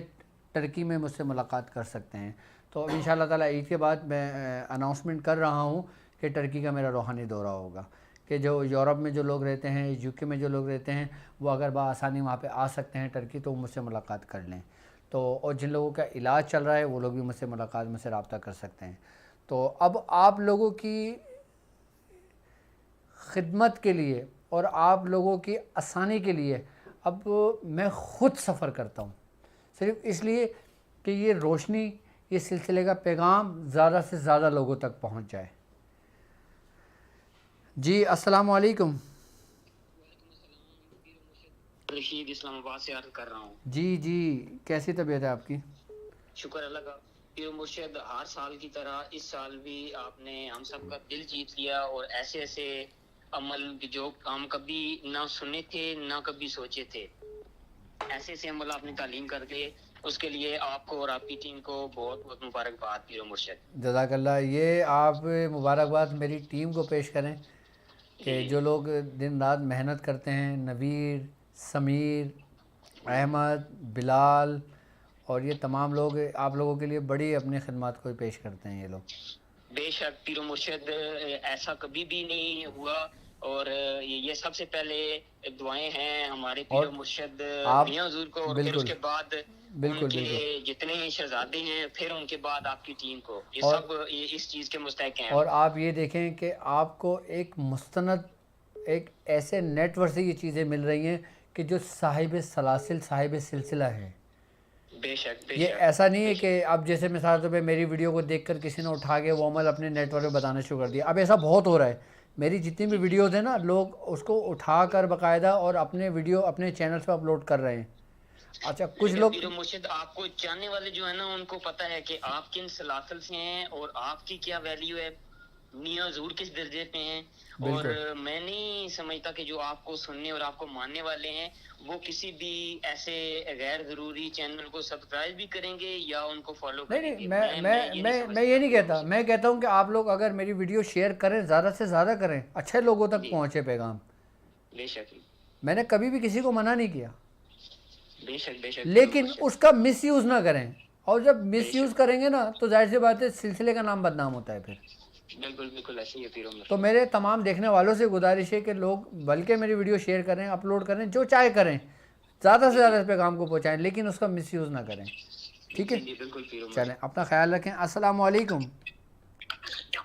ٹرکی میں مجھ سے ملاقات کر سکتے ہیں. تو انشاءاللہ تعالیٰ عید کے بعد میں اناؤنسمنٹ کر رہا ہوں کہ ٹرکی کا میرا روحانی دورہ ہوگا, کہ جو یورپ میں جو لوگ رہتے ہیں, UK میں جو لوگ رہتے ہیں, وہ اگر بآسانی وہاں پہ آ سکتے ہیں ٹرکی تو وہ مجھ سے ملاقات کر لیں. تو اور جن لوگوں کا علاج چل رہا ہے وہ لوگ بھی مجھ سے ملاقات, مجھ سے رابطہ کر سکتے ہیں. تو اب آپ لوگوں کی خدمت کے لیے اور آپ لوگوں کی آسانی کے لیے اب میں خود سفر کرتا ہوں, صرف اس لیے کہ یہ روشنی, یہ سلسلے کا پیغام زیادہ سے زیادہ لوگوں تک پہنچ جائے. جی السلام علیکم. رشید اسلام آباد سے عرض کر رہا ہوں. جی جی کیسی طبیعت ہے آپ کی؟ شکر اللہ کا. پیر مرشد ہر سال کی طرح اس سال بھی آپ نے ہم سب کا دل جیت لیا، اور ایسے ایسے عمل جو ہم کبھی نہ سنے تھے نہ کبھی سوچے تھے، ایسے ایسے عمل آپ نے تعلیم کر کے، اس کے لیے آپ کو اور آپ کی ٹیم کو بہت بہت مبارکباد پیر مرشد۔ جزاک اللہ۔ یہ آپ مبارکباد میری ٹیم کو پیش کریں کہ جو لوگ دن رات محنت کرتے ہیں، نویر، سمیر، احمد، بلال اور یہ تمام لوگ آپ لوگوں کے لیے بڑی اپنی خدمات کو پیش کرتے ہیں یہ لوگ۔ بے شک پیر مرشد، ایسا کبھی بھی نہیں ہوا، اور یہ سب سے پہلے دعائیں ہیں ہمارے پیر مرشد آپ میاں حضور کو، اور پھر بالکل اس کے بعد ان کے جتنے شہزادے ہیں، پھر ان کے بعد آپ کی ٹیم کو، یہ سب اس چیز کے مستحق ہیں۔ اور آپ یہ دیکھیں کہ آپ کو ایک مستند ایک ایسے نیٹ ورک سے یہ چیزیں مل رہی ہیں کہ جو صاحب سلاسل، صاحب سلسلہ ہے۔ بے شک بے یہ شک ایسا نہیں ہے کہ اب جیسے مثال طور پہ میری ویڈیو کو دیکھ کر کسی نے اٹھا کے وہ عمل اپنے نیٹ ورک پہ بتانا شروع کر دیا۔ اب ایسا بہت ہو رہا ہے، میری جتنی بھی ویڈیوز ہیں نا، لوگ اس کو اٹھا کر باقاعدہ اور اپنے ویڈیو اپنے چینلز پہ اپلوڈ کر رہے ہیں۔ اچھا کچھ لوگ پیر مرشد آپ کو جاننے والے جو ہیں نا، ان کو پتہ ہے کہ آپ کن سلاسل سے ہیں اور آپ کی کیا ویلیو ہے، میاں حضور کس درجے پہ ہیں، اور میں نہیں سمجھتا کہ جو آپ کو سننے اور آپ کو ماننے والے ہیں وہ کسی بھی ایسے غیر ضروری چینل کو سبسکرائب بھی کریں گے یا ان کو فالو کریں گے۔ میں یہ نہیں کہتا، میں کہتا ہوں کہ آپ لوگ اگر میری ویڈیو شیئر کریں، زیادہ سے زیادہ کریں، اچھے لوگوں تک پہنچے پیغام۔ بے شک میں نے کبھی بھی کسی کو منع نہیں کیا، بے شک بے شک، لیکن اس کا مس یوز نہ کریں، اور جب مس یوز کریں گے نا تو ظاہر سی بات ہے سلسلے کا نام بدنام ہوتا ہے پھر۔ بالکل بالکل ایسے ہی ہے پیر مرشد۔ تو میرے تمام دیکھنے والوں سے گزارش ہے کہ لوگ بلکہ میری ویڈیو شیئر کریں، اپلوڈ کریں، جو چاہے کریں، زیادہ سے زیادہ اس پیغام کو پہنچائیں، لیکن اس کا مس یوز نہ کریں، ٹھیک ہے؟ چلیں اپنا خیال رکھیں۔ السلام علیکم۔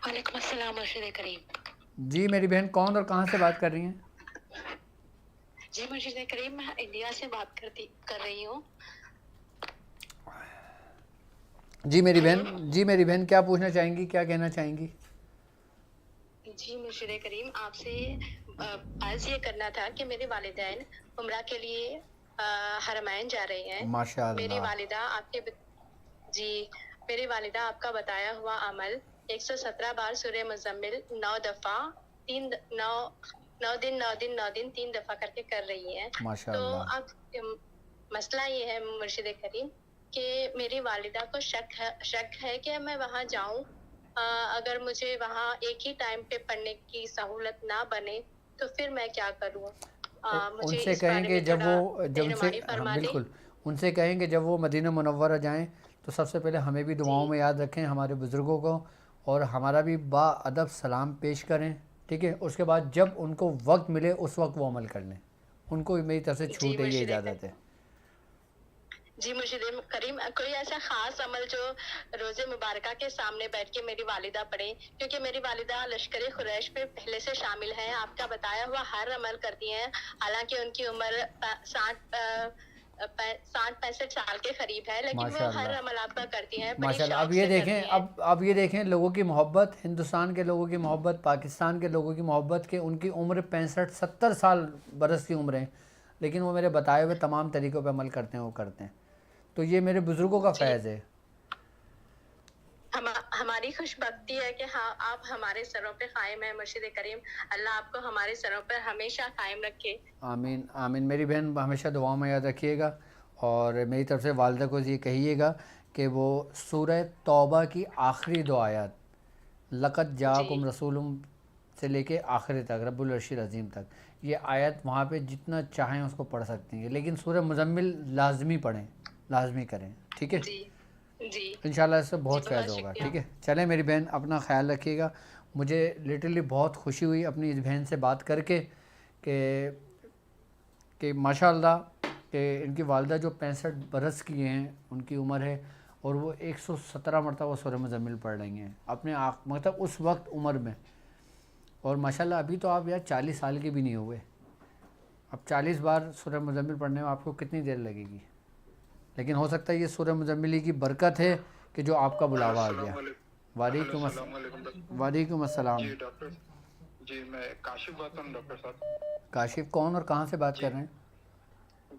وعلیکم السلام مرشد کریم۔ جی میری بہن کون اور کہاں سے بات کر رہی ہیں؟ جی مرشد کریم، میں انڈیا سے بات کر رہی ہوں۔ جی میری بہن کیا پوچھنا چاہیں گی، کیا کہنا چاہیں گی؟ جی مرشد کریم، آپ سے عرض یہ کرنا تھا کہ میرے والدین عمرہ کے لیے حرمین جا رہے ہیں۔ ماشاء اللہ۔ میری والدہ آپ کا بتایا ہوا عمل 117 بار سورہ مزمل 9 دفعہ 9 دن 3 دفعہ کر کے کر رہی ہیں۔ تو اب مسئلہ یہ ہے مرشد کریم کہ میری والدہ کو شک ہے کہ میں وہاں جاؤں، اگر مجھے وہاں ایک ہی ٹائم پہ پڑھنے کی سہولت نہ بنے تو پھر میں کیا کروں؟ ان سے کہیں گے بالکل ان سے کہیں گے جب وہ مدینہ منورہ جائیں تو سب سے پہلے ہمیں بھی دعاؤں میں یاد رکھیں، ہمارے بزرگوں کو، اور ہمارا بھی با ادب سلام پیش کریں، ٹھیک ہے؟ اس کے بعد جب ان کو وقت ملے اس وقت وہ عمل کر لیں، ان کو میری طرف سے چھوٹ ہے، یہ اجازت ہے۔ جی مرشد کریم، کوئی ایسا خاص عمل جو روزے مبارکہ کے سامنے بیٹھ کے میری والدہ پڑھیں، کیونکہ میری والدہ لشکر قریش پہ پہلے سے شامل ہیں، آپ کا بتایا ہوا ہر عمل کرتی ہیں، حالانکہ ان کی عمر 60-65 سال کے قریب ہے، لیکن وہ ہر عمل آپ کا کرتی ہیں۔ ماشاءاللہ۔ اب یہ دیکھیں لوگوں کی محبت، ہندوستان کے لوگوں کی محبت، پاکستان کے لوگوں کی محبت، کہ ان کی عمر 65-70 سال برس کی عمریں، لیکن وہ میرے بتائے ہوئے تمام طریقوں پہ عمل کرتے ہیں، وہ کرتے ہیں، تو یہ میرے بزرگوں کا فیض ہے۔ ہماری خوش بختی ہے کہ ہاں آپ ہمارے سروں پہ قائم ہیں مرشد کریم، اللہ آپ کو ہمارے سروں پر ہمیشہ قائم رکھے۔ آمین آمین۔ میری بہن ہمیشہ دعاؤں میں یاد رکھیے گا، اور میری طرف سے والدہ کو یہ کہیے گا کہ وہ سورہ توبہ کی آخری 2 آیات لقد جاءکم رسول سے لے کے آخری تک، رب العرش العظیم تک، یہ آیت وہاں پہ جتنا چاہیں اس کو پڑھ سکتے ہیں، لیکن سورہ مزمل لازمی پڑھیں، لازمی کریں، ٹھیک ہے؟ جی انشاءاللہ اس سے بہت فائدہ ہوگا، ٹھیک ہے؟ چلیں میری بہن اپنا خیال رکھیے گا۔ مجھے لٹرلی بہت خوشی ہوئی اپنی اس بہن سے بات کر کے کہ ماشاءاللہ کہ ان کی والدہ جو 65 برس کی ہیں ان کی عمر ہے، اور وہ 117 مرتبہ سورہ مزمل پڑھ رہی ہیں اپنے مطلب اس وقت عمر میں، اور ماشاءاللہ ابھی تو آپ یار 40 سال کے بھی نہیں ہوئے، اب 40 بار سورہ مزمل پڑھنے میں آپ کو کتنی دیر لگے گی؟ لیکن ہو سکتا ہے یہ سورہ مزمل کی برکت ہے کہ جو آپ کا بلاوا آ گیا۔ وعلیکم السلام۔ جی ڈاکٹر، جی میں کاشف بات کروں ڈاکٹر صاحب۔ کاشف کون اور کہاں سے بات کر رہے ہیں؟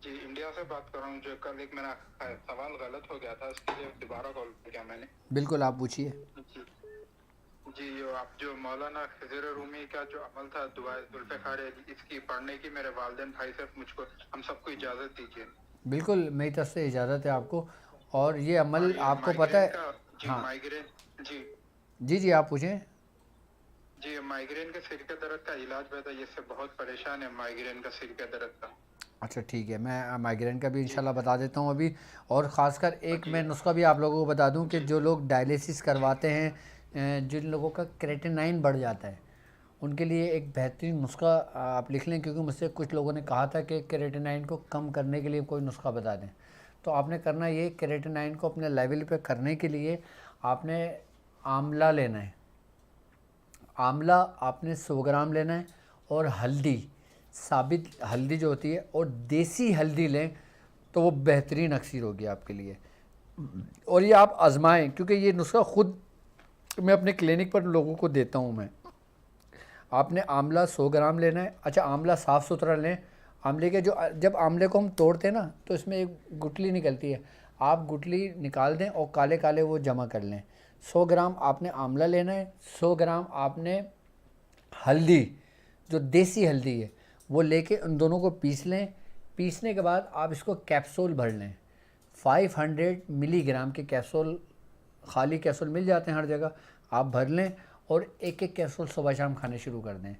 جی انڈیا سے بات کر رہا ہوں. جو کل ایک میرا سوال غلط ہو گیا تھا, اس کے لیے دوبارہ کال کیا میں نے. بالکل آپ پوچھیے. جی جو مولانا خضر رومی کا جو عمل تھا دعائے ذوالفقار علی, اس کی پڑھنے کی میرے والدین بھائی سے مجھ کو ہم سب کو اجازت دیجیے. بالکل میری طرف سے اجازت ہے آپ کو. اور یہ عمل آپ کو پتہ ہے. ہاں مائیگرین. جی جی آپ پوچھیں. جی مائیگرین کے سر کے درد کا علاج بتا, یہ سے بہت پریشان ہے مائیگرین کا سر کے درد کا. اچھا ٹھیک ہے, میں مائیگرین کا بھی انشاءاللہ بتا دیتا ہوں ابھی. اور خاص کر ایک میں نسخہ بھی آپ لوگوں کو بتا دوں کہ جو لوگ ڈائلیسس کرواتے ہیں, جن لوگوں کا کریٹینائن بڑھ جاتا ہے, ان کے لیے ایک بہترین نسخہ آپ لکھ لیں, کیونکہ مجھ سے کچھ لوگوں نے کہا تھا کہ کریٹینائن کو کم کرنے کے لیے کوئی نسخہ بتا دیں. تو آپ نے کرنا یہ, کریٹینائن کو اپنے لیول پہ کرنے کے لیے آپ نے آملہ لینا ہے. آملہ آپ نے 100 گرام لینا ہے, اور ہلدی, ثابت ہلدی جو ہوتی ہے, اور دیسی ہلدی لیں تو وہ بہترین اکسیر ہوگی آپ کے لیے. اور یہ آپ آزمائیں, کیونکہ یہ نسخہ خود میں اپنے کلینک پر لوگوں کو دیتا ہوں میں. آپ نے آملہ 100 گرام لینا ہے. اچھا آملہ صاف ستھرا لیں. آملے کے جب آملے کو ہم توڑتے ہیں نا تو اس میں ایک گٹلی نکلتی ہے, آپ گٹلی نکال دیں اور کالے کالے وہ جمع کر لیں. 100 گرام آپ نے آملہ لینا ہے, 100 گرام آپ نے ہلدی جو دیسی ہلدی ہے وہ لے کے ان دونوں کو پیس لیں. پیسنے کے بعد آپ اس کو کیپسول بھر لیں. 500 ملی گرام کے کیپسول, خالی کیپسول مل جاتے ہیں ہر جگہ, آپ بھر لیں اور ایک ایک کیپسول صبح شام کھانے شروع کر دیں.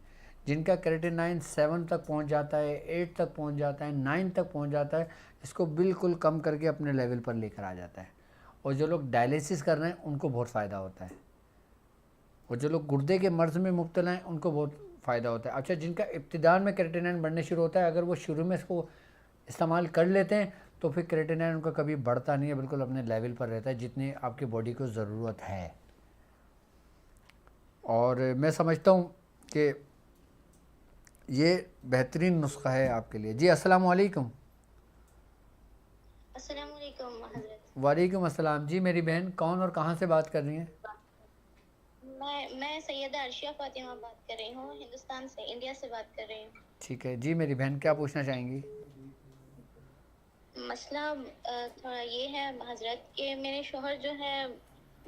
جن کا کریٹینائن 7 تک پہنچ جاتا ہے, 8 تک پہنچ جاتا ہے, 9 تک پہنچ جاتا ہے, اس کو بالکل کم کر کے اپنے لیول پر لے کر آ جاتا ہے. اور جو لوگ ڈائلیسس کر رہے ہیں ان کو بہت فائدہ ہوتا ہے, اور جو لوگ گردے کے مرض میں مبتلا ہیں ان کو بہت فائدہ ہوتا ہے. اچھا جن کا ابتداء میں کریٹینائن بڑھنے شروع ہوتا ہے, اگر وہ شروع میں اس کو استعمال کر لیتے ہیں تو پھر کریٹینائن ان کا کبھی بڑھتا نہیں ہے, بالکل اپنے لیول پر رہتا ہے جتنی آپ کی باڈی کو ضرورت ہے. اور میں سمجھتا ہوں کہ یہ بہترین نسخہ ہے آپ کے لیے. جی السلام علیکم. السلام علیکم حضرت. وعلیکم السلام. جی میری بہن کون اور کہاں سے بات کر رہی ہیں؟ میں سیدہ عرشیہ فاطمہ بات کر رہی ہوں, ہندوستان سے, انڈیا سے بات کر رہی ہوں. ٹھیک ہے جی میری بہن, کیا پوچھنا چاہیں گی؟ مسئلہ تھوڑا یہ ہے حضرت کہ میرے شوہر جو ہے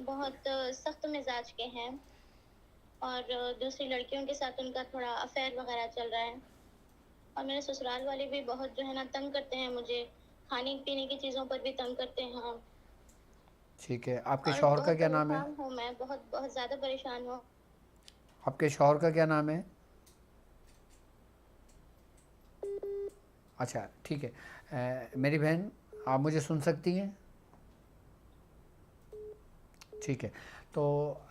بہت سخت مزاج کے ہیں, اور دوسری لڑکیوں کے ساتھ ان کا تھوڑا افیئر وغیرہ چل رہا ہے. اور میرے سسرال والے بھی بہت جو ہے نا تنگ کرتے ہیں مجھے, کھانے پینے کی چیزوں پر بھی تنگ کرتے ہیں. ٹھیک ہے, آپ کے شوہر کا کیا نام ہے؟ ہوں میں بہت زیادہ پریشان ہوں. آپ کے شوہر کا کیا نام ہے؟ اچھا ٹھیک ہے. میری بہن آپ مجھے سن سکتی ہیں؟ ٹھیک ہے. تو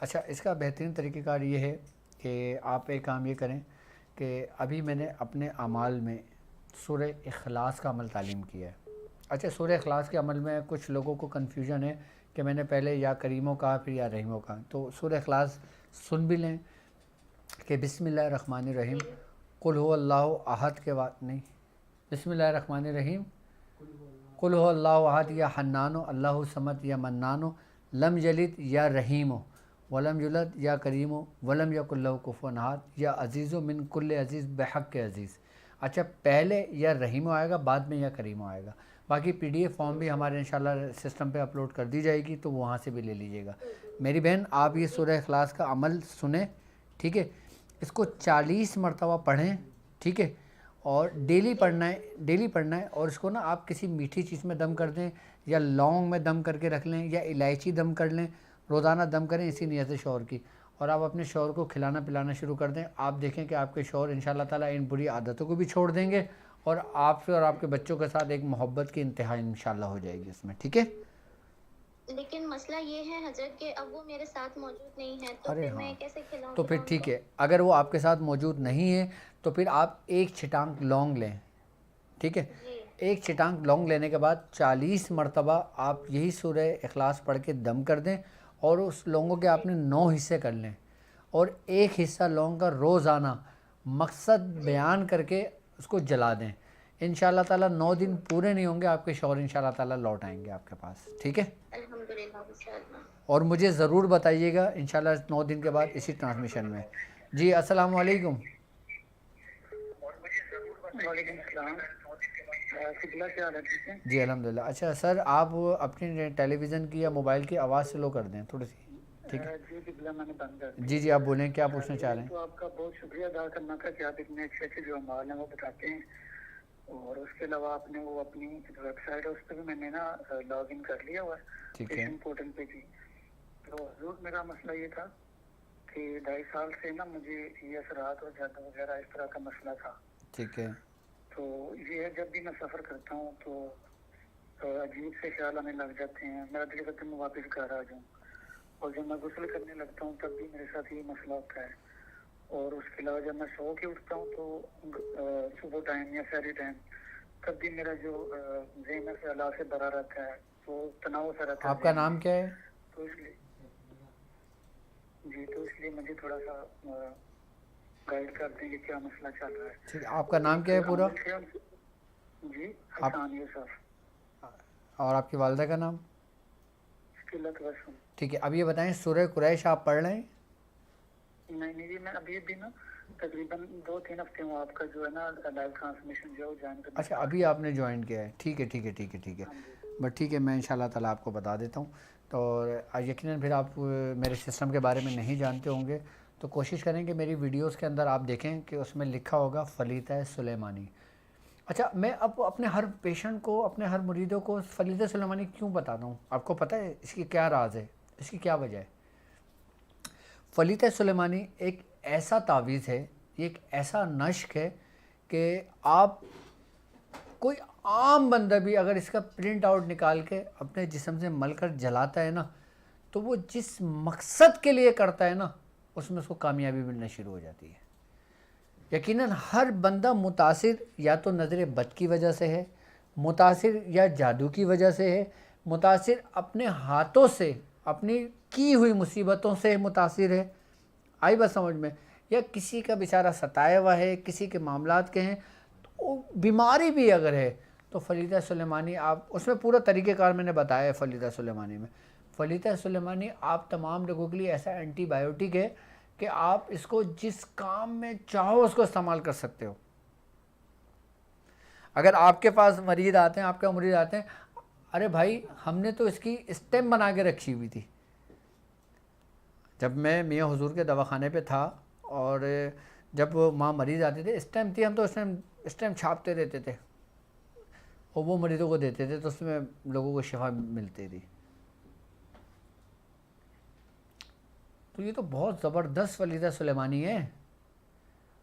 اچھا اس کا بہترین طریقہ کار یہ ہے کہ آپ ایک کام یہ کریں کہ ابھی میں نے اپنے اعمال میں سورہ اخلاص کا عمل تعلیم کیا ہے. اچھا سورہ اخلاص کے عمل میں کچھ لوگوں کو کنفیوژن ہے کہ میں نے پہلے یا کریموں کہا پھر یا رحیموں کہا. تو سورہ اخلاص سن بھی لیں کہ بسم اللہ الرحمن الرحیم, قل هو اللہ احد کے بعد نہیں, بسم اللہ الرحمن الرحیم قل هو اللہ احد یا حنانو اللہ صمد یا منانو لم یلد یا رحیمو ولم یولد یا کریمو ولم یکن لہ کفوا احد یا عزیزو من کل عزیز بحق عزیز. اچھا پہلے یا رحیمو آئے گا, بعد میں یا کریمو آئے گا. باقی پی ڈی ایف فارم بھی ہمارے انشاءاللہ سسٹم پہ اپلوڈ کر دی جائے گی, تو وہاں سے بھی لے لیجیے گا. میری بہن آپ یہ سورہ اخلاص کا عمل سنیں, ٹھیک ہے, اس کو 40 مرتبہ پڑھیں, ٹھیک ہے, اور ڈیلی پڑھنا ہے. اور اس کو نا آپ کسی میٹھی چیز میں دم کر دیں, یا لونگ میں دم کر کے رکھ لیں, یا الائچی دم کر لیں, روزانہ دم کریں اسی نیت سے شوہر کی, اور آپ اپنے شوہر کو کھلانا پلانا شروع کر دیں. آپ دیکھیں کہ آپ کے شوہر انشاءاللہ تعالیٰ ان بری عادتوں کو بھی چھوڑ دیں گے, اور آپ سے اور آپ کے بچوں کے ساتھ ایک محبت کی انتہا انشاءاللہ ہو جائے گی اس میں, ٹھیک ہے. لیکن مسئلہ یہ ہے حضرت کہ اب وہ میرے ساتھ موجود نہیں ہے, تو پھر میں کیسے کھلاؤں؟ تو پھر ٹھیک ہے, اگر وہ آپ کے ساتھ موجود نہیں ہے تو پھر آپ ایک چھٹانک لونگ لیں, ٹھیک ہے. ایک چھٹانک لونگ لینے کے بعد 40 مرتبہ آپ یہی سورہ اخلاص پڑھ کے دم کر دیں, اور اس لونگوں کے آپ نے 9 حصے کر لیں, اور ایک حصہ لونگ کا روزانہ مقصد بیان کر کے اس کو جلا دیں. انشاءاللہ تعالیٰ 9 دن پورے نہیں ہوں گے, آپ کے شوہر انشاءاللہ تعالیٰ لوٹ آئیں گے آپ کے پاس, ٹھیک ہے. اور مجھے ضرور بتائیے گا انشاءاللہ 9 دن کے بعد اسی ٹرانسمیشن میں. جی السلام علیکم. وعلیکم السلام. قبلہ کیا حال ہے؟ ٹھیک ہے جی الحمدللہ. اچھا سر آپ اپنی ٹیلی ویژن کی یا موبائل کی آواز سلو کر دیں تھوڑی سی, ٹھیک ہے؟ جی قبلہ میں نے بند کر دیا. جی جی آپ بولیں کیا پوچھنا چاہ رہے ہیں؟ تو آپ کا بہت شکریہ ادا کرنا تھا کہ آپ اتنے اچھے اچھے جو اعمال ہیں وہ بتاتے ہیں, اور اس کے علاوہ آپ نے وہ اپنی ویب سائٹ ہے اس پہ بھی میں نے نا لاگ ان کر لیا ہوا ہے, ٹھیک ہے. پیشن پورٹل پہ بھی. تو حضور میرا مسئلہ یہ تھا کہ 2.5 سال سے نا مجھے یہ اثرات اور جادو وغیرہ اس طرح کا مسئلہ تھا. ٹھیک ہے. تو یہ ہے جب بھی میں سفر کرتا ہوں تو عجیب سے خیال آنے لگ جاتے ہیں, میرا دل کرتا ہے میں واپس گھر آ جاؤں, اور جب میں غسل کرنے لگتا ہوں تب بھی میرے ساتھ یہ مسئلہ ہوتا ہے. اور اس کے علاوہ جب میں سو کے اٹھتا ہوں تو صبح ٹائم یا سحری ٹائم تب بھی میرا جو ذہن ہے خیالات سے بھرا رہتا ہے, تو تناؤ سا رہتا ہے. آپ کا نام کیا ہے؟ تو اس لیے جی تو اس لیے مجھے تھوڑا سا گائیڈ کر دیں کہ کیا مسئلہ چل رہا ہے. ٹھیک ہے. آپ کا نام کیا ہے پورا؟ جی حسان یوسف. اور آپ کی والدہ کا نام؟ قلت وسم. ٹھیک ہے. اب یہ بتائیں سورہ قریش آپ پڑھ رہے ہیں؟ نہیں جی میں ابھی بھی نا تقریباً 2-3 ہفتے ہوں آپ کا جو ہے نا لائیو ٹرانسمیشن جو جوائن کرنا. اچھا ابھی آپ نے جوائن کیا ہے, ٹھیک ہے ٹھیک ہے ٹھیک ہے ٹھیک ہے. بٹ ٹھیک ہے میں انشاءاللہ تعالیٰ آپ کو بتا دیتا ہوں. تو یقیناً پھر آپ میرے سسٹم کے بارے میں نہیں جانتے ہوں گے تو کوشش کریں کہ میری ویڈیوز کے اندر آپ دیکھیں کہ اس میں لکھا ہوگا فلیتہ سلیمانی. اچھا میں اب اپنے ہر پیشنٹ کو, اپنے ہر مریدوں کو فلیتہ سلیمانی کیوں بتاتا ہوں؟ آپ کو پتہ ہے اس کی کیا راز ہے, اس کی کیا وجہ ہے؟ فلیتہ سلیمانی ایک ایسا تعویذ ہے, یہ ایک ایسا نشق ہے کہ آپ کوئی عام بندہ بھی اگر اس کا پرنٹ آؤٹ نکال کے اپنے جسم سے مل کر جلاتا ہے نا تو وہ جس مقصد کے لیے کرتا ہے نا اس میں اس کو کامیابی ملنا شروع ہو جاتی ہے. یقیناً ہر بندہ متاثر یا تو نظر بد کی وجہ سے ہے, متاثر یا جادو کی وجہ سے ہے, متاثر اپنے ہاتھوں سے اپنی کی ہوئی مصیبتوں سے متاثر ہے. آئی بات سمجھ میں؟ یا کسی کا بیچارہ ستایا ہوا ہے, کسی کے معاملات کے ہیں, تو بیماری بھی اگر ہے تو فلیتہ سلیمانی آپ اس میں پورا طریقہ کار میں نے بتایا ہے. فلیتہ سلیمانی میں فلیتہ سلیمانی آپ تمام لوگوں کے لیے ایسا اینٹی بائیوٹک ہے کہ آپ اس کو جس کام میں چاہو اس کو استعمال کر سکتے ہو. اگر آپ کے پاس مریض آتے ہیں, آپ کا مریض آتے ہیں, ارے بھائی ہم نے تو اس کی اسٹیم بنا کے رکھی ہوئی تھی. جب میں میاں حضور کے دواخانے پہ تھا اور جب وہاں مریض آتے تھے اسٹیم تھی, ہم تو اسٹیم چھاپتے رہتے تھے اور وہ مریضوں کو دیتے تھے تو اس میں لوگوں کو شفا ملتی تھی. تو یہ تو بہت زبردست فلیتہ سلیمانی ہے.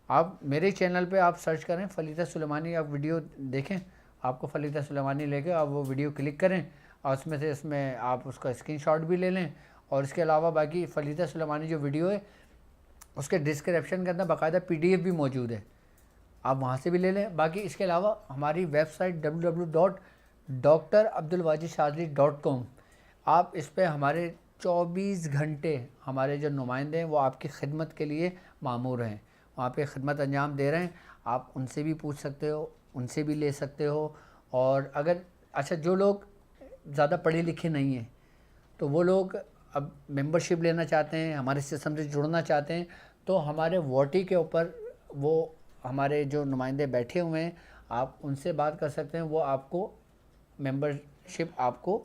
آپ میرے چینل پہ آپ سرچ کریں فلیتہ سلیمانی, آپ ویڈیو دیکھیں, آپ کو فلیتہ سلیمانی لے کے آپ وہ ویڈیو کلک کریں اور اس میں آپ اس کا اسکرین شاٹ بھی لے لیں. اور اس کے علاوہ باقی فلیتہ سلیمانی جو ویڈیو ہے اس کے ڈسکرپشن کے اندر باقاعدہ PDF بھی موجود ہے, آپ وہاں سے بھی لے لیں. باقی اس کے علاوہ ہماری ویب سائٹ www.drabdulwajidshadili.com, آپ اس پہ ہمارے 24 گھنٹے ہمارے جو نمائندے ہیں وہ آپ کی خدمت کے لیے مامور ہیں, وہاں پہ خدمت انجام دے رہے ہیں. آپ ان سے بھی پوچھ سکتے ہو, ان سے بھی لے سکتے ہو. اور اگر اچھا جو لوگ زیادہ پڑھے لکھے نہیں ہیں تو وہ لوگ اب ممبرشپ لینا چاہتے ہیں, ہمارے سسٹم سے جڑنا چاہتے ہیں, تو ہمارے واٹی کے اوپر وہ ہمارے جو نمائندے بیٹھے ہوئے ہیں, آپ ان سے بات کر سکتے ہیں. وہ آپ کو ممبرشپ آپ کو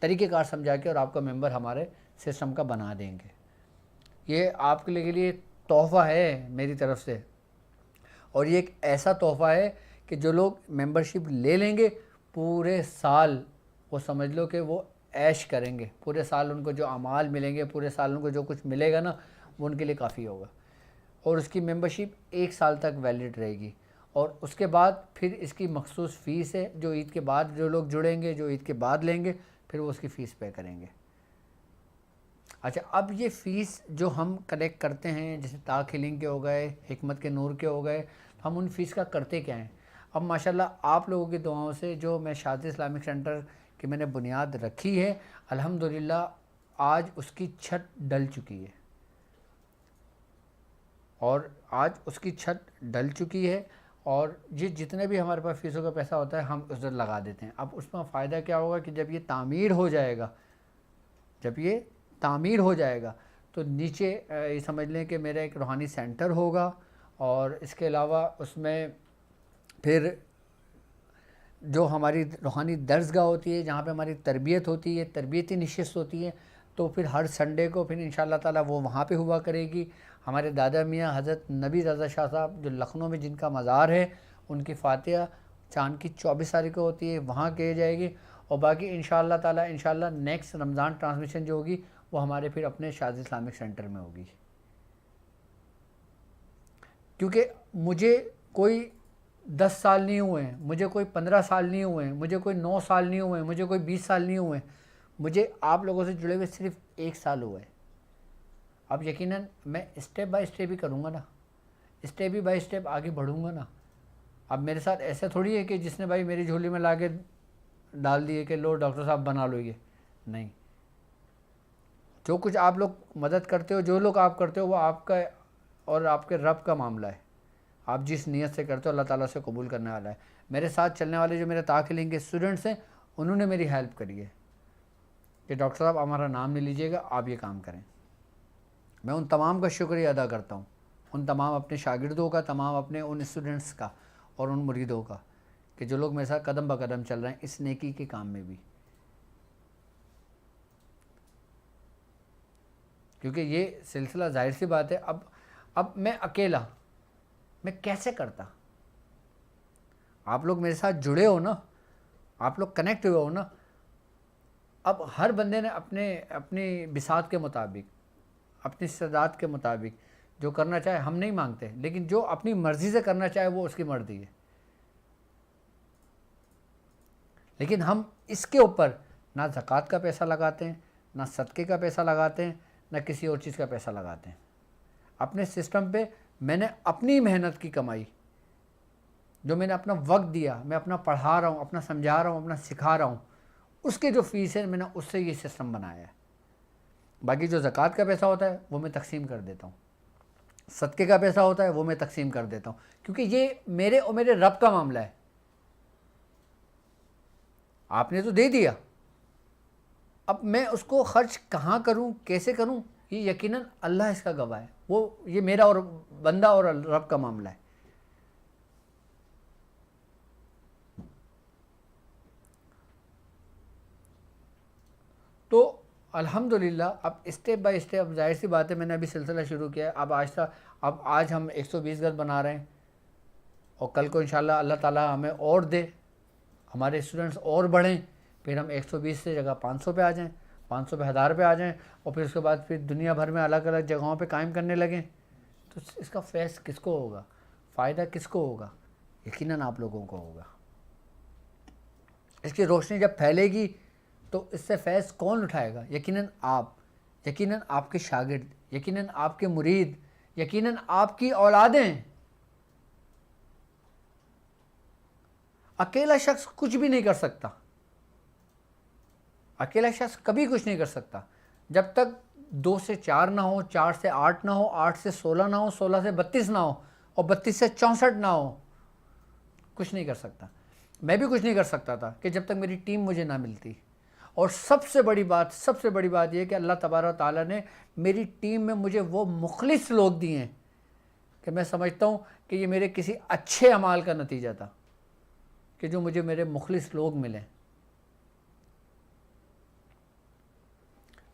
طریقہ کار سمجھا کے اور آپ کا ممبر ہمارے سسٹم کا بنا دیں گے. یہ آپ کے لیے تحفہ ہے میری طرف سے, اور یہ ایک ایسا تحفہ ہے کہ جو لوگ ممبرشپ لے لیں گے پورے سال وہ سمجھ لو کہ وہ عیش کریں گے. پورے سال ان کو جو اعمال ملیں گے, پورے سال ان کو جو کچھ ملے گا نا وہ ان کے لیے کافی ہوگا. اور اس کی ممبرشپ 1 سال تک ویلڈ رہے گی, اور اس کے بعد پھر اس کی مخصوص فیس ہے جو عید کے بعد جو لوگ جڑیں گے, جو عید کے بعد لیں گے, پھر وہ اس کی فیس پے کریں گے. اچھا اب یہ فیس جو ہم کلیکٹ کرتے ہیں جیسے طاق ہیلنگ کے ہو گئے, حکمت کے نور کے ہو گئے, ہم ان فیس کا کرتے کیا ہیں؟ اب ماشاءاللہ آپ لوگوں کی دعاؤں سے جو میں شادی اسلامک سینٹر کی میں نے بنیاد رکھی ہے, الحمدللہ آج اس کی چھت ڈل چکی ہے, اور آج اس کی چھت ڈل چکی ہے. اور جتنے بھی ہمارے پاس فیسوں کا پیسہ ہوتا ہے ہم ادھر لگا دیتے ہیں. اب اس میں فائدہ کیا ہوگا کہ جب یہ تعمیر ہو جائے گا, جب یہ تعمیر ہو جائے گا تو نیچے یہ سمجھ لیں کہ میرا ایک روحانی سینٹر ہوگا, اور اس کے علاوہ اس میں پھر جو ہماری روحانی درسگاہ ہوتی ہے جہاں پہ ہماری تربیت ہوتی ہے، تربیتی نشست ہوتی ہے، تو پھر ہر سنڈے کو پھر انشاءاللہ تعالیٰ وہ وہاں پہ ہوا کرے گی. ہمارے دادا میاں حضرت نبی رضا شاہ صاحب جو لکھنؤ میں جن کا مزار ہے، ان کی فاتحہ چاند کی 24 تاریخ کو ہوتی ہے، وہاں کی جائے گی. اور باقی انشاءاللہ تعالیٰ انشاءاللہ نیکسٹ رمضان ٹرانسمیشن جو ہوگی وہ ہمارے پھر اپنے شاذ اسلامک سینٹر میں ہوگی. کیونکہ مجھے کوئی 10 سال نہیں ہوئے ہیں، مجھے کوئی 15 سال نہیں ہوئے ہیں، مجھے کوئی 9 سال نہیں ہوئے ہیں، مجھے کوئی 20 سال نہیں ہوئے ہیں. مجھے آپ لوگوں سے جڑے ہوئے صرف 1 سال ہوا ہے. اب یقیناً میں اسٹیپ بائی اسٹیپ ہی کروں گا نا، اسٹیپ ہی بائی اسٹیپ آگے بڑھوں گا نا. اب میرے ساتھ ایسا تھوڑی ہے کہ جس نے بھائی میری جھولی میں لا کے ڈال دیے کہ لو ڈاکٹر صاحب بنا لو یہ. نہیں، جو کچھ آپ لوگ مدد کرتے ہو، جو لوگ آپ کرتے ہو، وہ آپ کا اور آپ کے رب کا معاملہ ہے. آپ جس نیت سے کرتے ہو اللہ تعالیٰ سے قبول کرنے والا ہے. میرے ساتھ چلنے والے جو میرے طالب کے اسٹوڈنٹس ہیں، انہوں نے میری ہیلپ کری ہے کہ ڈاکٹر صاحب ہمارا نام نہیں لیجیے گا، آپ یہ کام کریں. میں ان تمام کا شکریہ ادا کرتا ہوں، ان تمام اپنے شاگردوں کا، تمام اپنے ان اسٹوڈنٹس کا اور ان مریدوں کا، کہ جو لوگ میرے ساتھ قدم بہ قدم چل رہے ہیں اس نیکی کے کام میں بھی. کیونکہ یہ سلسلہ ظاہر سی بات ہے، اب میں اکیلا میں کیسے کرتا. آپ لوگ میرے ساتھ جڑے ہو نا، آپ لوگ کنیکٹ ہوئے ہو نا. اب ہر بندے نے اپنی بساط کے مطابق، اپنی استعداد کے مطابق جو کرنا چاہے، ہم نہیں مانگتے، لیکن جو اپنی مرضی سے کرنا چاہے وہ اس کی مرضی ہے. لیکن ہم اس کے اوپر نہ زکوٰۃ کا پیسہ لگاتے ہیں، نہ صدقے کا پیسہ لگاتے ہیں، نہ کسی اور چیز کا پیسہ لگاتے ہیں. اپنے سسٹم پہ میں نے اپنی محنت کی کمائی، جو میں نے اپنا وقت دیا، میں اپنا پڑھا رہا ہوں، اپنا سمجھا رہا ہوں، اپنا سکھا رہا ہوں، اس کے جو فیس ہے میں نے اس سے یہ سسٹم بنایا ہے. باقی جو زکوٰۃ کا پیسہ ہوتا ہے وہ میں تقسیم کر دیتا ہوں، صدقے کا پیسہ ہوتا ہے وہ میں تقسیم کر دیتا ہوں، کیونکہ یہ میرے اور میرے رب کا معاملہ ہے. آپ نے تو دے دیا، اب میں اس کو خرچ کہاں کروں، کیسے کروں، یہ یقیناً اللہ اس کا گواہ ہے. یہ میرا اور بندہ اور رب کا معاملہ ہے. تو الحمدللہ اب اسٹیپ بائی اسٹیپ، ظاہر سی بات ہے میں نے ابھی سلسلہ شروع کیا ہے. اب آج ہم 120 گز بنا رہے ہیں، اور کل کو انشاءاللہ اللہ تعالیٰ ہمیں اور دے، ہمارے اسٹوڈنٹس اور بڑھیں، پھر ہم 120 سے جگہ 500 پہ آ جائیں، 500 پہ 1000 پہ آ جائیں، اور پھر اس کے بعد پھر دنیا بھر میں الگ الگ جگہوں پہ قائم کرنے لگیں. تو اس کا فیض کس کو ہوگا، فائدہ کس کو ہوگا؟ یقیناً آپ لوگوں کو ہوگا. اس کی روشنی جب پھیلے گی تو اس سے فیض کون اٹھائے گا؟ یقیناً آپ، یقیناً آپ کے شاگرد، یقیناً آپ کے مرید، یقیناً آپ کی اولادیں. اکیلا شخص کچھ بھی نہیں کر سکتا، اکیلا شخص کبھی کچھ نہیں کر سکتا. جب تک 2 سے 4 نہ ہو، 4 سے 8 نہ ہو، 8 سے 16 نہ ہو، 16 سے 32 نہ ہو، اور 32 سے 64 نہ ہو، کچھ نہیں کر سکتا. میں بھی کچھ نہیں کر سکتا تھا کہ جب تک میری ٹیم مجھے نہ ملتی. اور سب سے بڑی بات یہ کہ اللہ تبارک و تعالیٰ نے میری ٹیم میں مجھے وہ مخلص لوگ دیے ہیں کہ میں سمجھتا ہوں کہ یہ میرے کسی اچھے اعمال کا نتیجہ تھا کہ جو مجھے میرے مخلص لوگ ملے.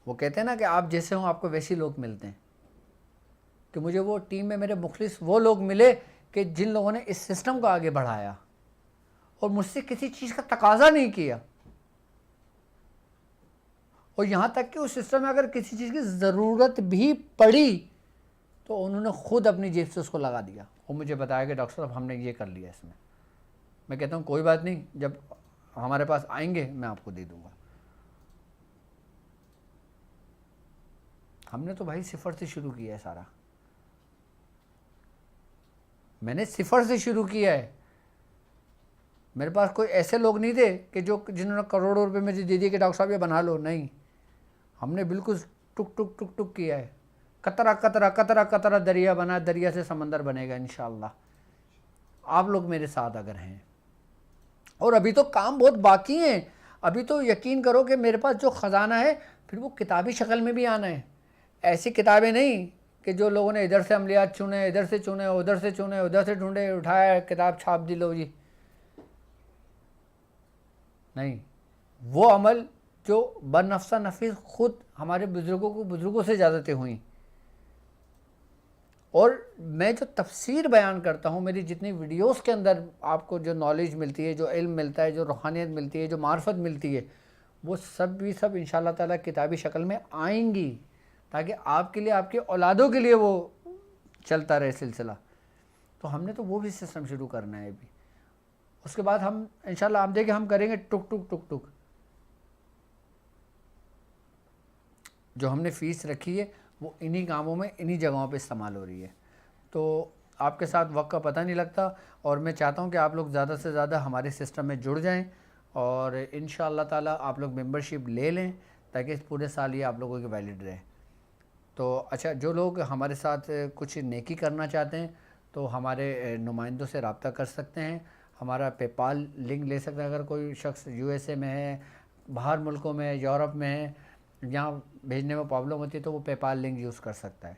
وہ کہتے ہیں نا کہ آپ جیسے ہوں آپ کو ویسے لوگ ملتے ہیں. کہ مجھے وہ ٹیم میں میرے مخلص وہ لوگ ملے کہ جن لوگوں نے اس سسٹم کو آگے بڑھایا اور مجھ سے کسی چیز کا تقاضا نہیں کیا. اور یہاں تک کہ اس سسٹم میں اگر کسی چیز کی ضرورت بھی پڑی تو انہوں نے خود اپنی جیب سے اس کو لگا دیا اور مجھے بتایا کہ ڈاکٹر صاحب ہم نے یہ کر لیا اس میں. میں کہتا ہوں کوئی بات نہیں، جب ہمارے پاس آئیں گے میں آپ کو دے دوں گا. ہم نے تو بھائی صفر سے شروع کیا ہے سارا. میں نے صفر سے شروع کیا ہے. میرے پاس کوئی ایسے لوگ نہیں تھے کہ جنہوں نے کروڑوں روپے مجھے دے دیے کہ ڈاکٹر صاحب یہ بنا لو. نہیں، ہم نے بالکل ٹک ٹک ٹک ٹک کیا ہے. قطرہ قطرہ قطرہ قطرہ دریا بنا، دریا سے سمندر بنے گا انشاءاللہ. آپ لوگ میرے ساتھ اگر ہیں. اور ابھی تو کام بہت باقی ہیں. ابھی تو یقین کرو کہ میرے پاس جو خزانہ ہے پھر وہ کتابی شکل میں بھی آنا ہے. ایسی کتابیں نہیں کہ جو لوگوں نے ادھر سے عملیات چنے، ادھر سے چنے، ادھر سے چنے، ادھر سے ڈھونڈے، اٹھایا کتاب چھاپ دی، لو جی. نہیں، وہ عمل جو بنفسہ نفیس خود ہمارے بزرگوں سے اجازتیں ہوئیں. اور میں جو تفسیر بیان کرتا ہوں، میری جتنی ویڈیوز کے اندر آپ کو جو نالج ملتی ہے، جو علم ملتا ہے، جو روحانیت ملتی ہے، جو معرفت ملتی ہے، وہ سب بھی سب انشاءاللہ تعالیٰ کتابی شکل میں آئیں گی، تاکہ آپ کے لیے، آپ کے اولادوں کے لیے وہ چلتا رہے سلسلہ. تو ہم نے تو وہ بھی سسٹم شروع کرنا ہے ابھی. اس کے بعد ہم انشاءاللہ آپ دیکھیں ہم کریں گے ٹک ٹک ٹک ٹک. جو ہم نے فیس رکھی ہے وہ انہی کاموں میں، انہی جگہوں پہ استعمال ہو رہی ہے. تو آپ کے ساتھ وقت کا پتہ نہیں لگتا، اور میں چاہتا ہوں کہ آپ لوگ زیادہ سے زیادہ ہمارے سسٹم میں جڑ جائیں، اور انشاءاللہ تعالیٰ آپ لوگ ممبرشپ لے لیں، تاکہ اس پورے سال یہ آپ لوگوں کی ویلڈ رہے. تو اچھا، جو لوگ ہمارے ساتھ کچھ نیکی کرنا چاہتے ہیں تو ہمارے نمائندوں سے رابطہ کر سکتے ہیں. ہمارا پے پال لنک لے سکتے ہیں. اگر کوئی شخص USA میں ہے، باہر ملکوں میں، یورپ میں ہے، یہاں بھیجنے میں پرابلم ہوتی ہے، تو وہ پے پال لنک یوز کر سکتا ہے.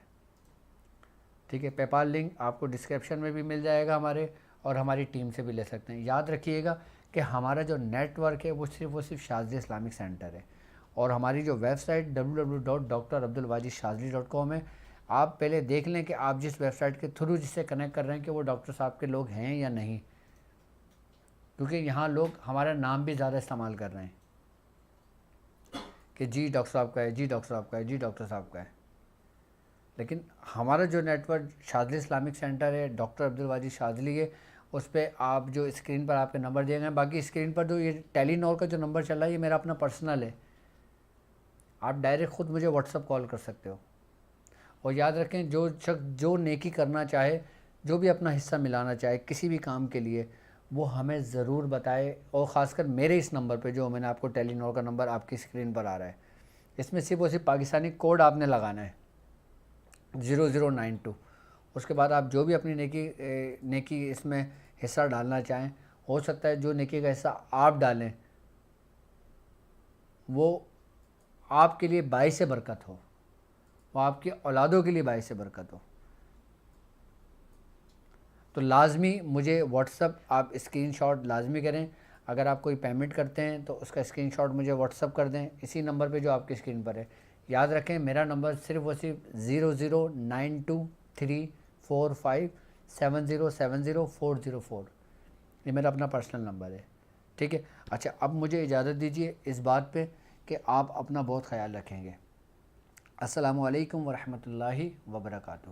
ٹھیک ہے، پے پال لنک آپ کو ڈسکرپشن میں بھی مل جائے گا ہمارے، اور ہماری ٹیم سے بھی لے سکتے ہیں. یاد رکھیے گا کہ ہمارا جو نیٹ ورک ہے وہ صرف شاذلی اسلامک سینٹر ہے، اور ہماری جو ویب سائٹ www.drabdulwajidshazli.com ہے. آپ پہلے دیکھ لیں کہ آپ جس ویب سائٹ کے تھرو جس سے کنیکٹ کر رہے ہیں کہ وہ ڈاکٹر صاحب کے لوگ ہیں یا نہیں، کیونکہ یہاں لوگ ہمارا نام بھی زیادہ استعمال کر رہے ہیں کہ جی ڈاکٹر صاحب کا ہے، جی ڈاکٹر صاحب کا ہے، جی ڈاکٹر صاحب کا ہے. لیکن ہمارا جو نیٹ ورک شاذلی اسلامک سینٹر ہے، ڈاکٹر عبدالواجد شاذلی ہے، اس پہ آپ جو اسکرین پر آپ کے نمبر دیے گئے ہیں، باقی اسکرین پر جو یہ ٹیلی نور کا جو نمبر چل رہا ہے یہ میرا اپنا پرسنل ہے. آپ ڈائریکٹ خود مجھے واٹس اپ کال کر سکتے ہو. اور یاد رکھیں، جو شخص جو نیکی کرنا چاہے، جو بھی اپنا حصہ ملانا چاہے کسی بھی کام کے لیے، وہ ہمیں ضرور بتائے. اور خاص کر میرے اس نمبر پہ جو میں نے آپ کو ٹیلی نور کا نمبر آپ کی اسکرین پر آ رہا ہے، اس میں صرف اور صرف پاکستانی کوڈ آپ نے لگانا ہے 0092. اس کے بعد آپ جو بھی اپنی نیکی اس میں حصہ ڈالنا چاہیں، ہو سکتا ہے جو نیکی کا حصہ آپ ڈالیں وہ آپ کے لیے باعث برکت ہو، وہ آپ کی اولادوں کے لیے باعث برکت ہو. تو لازمی مجھے واٹس اپ آپ اسکرین شاٹ لازمی کریں. اگر آپ کوئی پیمنٹ کرتے ہیں تو اس کا اسکرین شاٹ مجھے واٹس اپ کر دیں اسی نمبر پہ جو آپ کی اسکرین پر ہے. یاد رکھیں میرا نمبر صرف اور صرف 009234570700404. یہ میرا اپنا پرسنل نمبر ہے. ٹھیک ہے. اچھا، اب مجھے اجازت دیجیے اس بات پہ کہ آپ اپنا بہت خیال رکھیں گے. السلام علیکم ورحمۃ اللہ وبرکاتہ.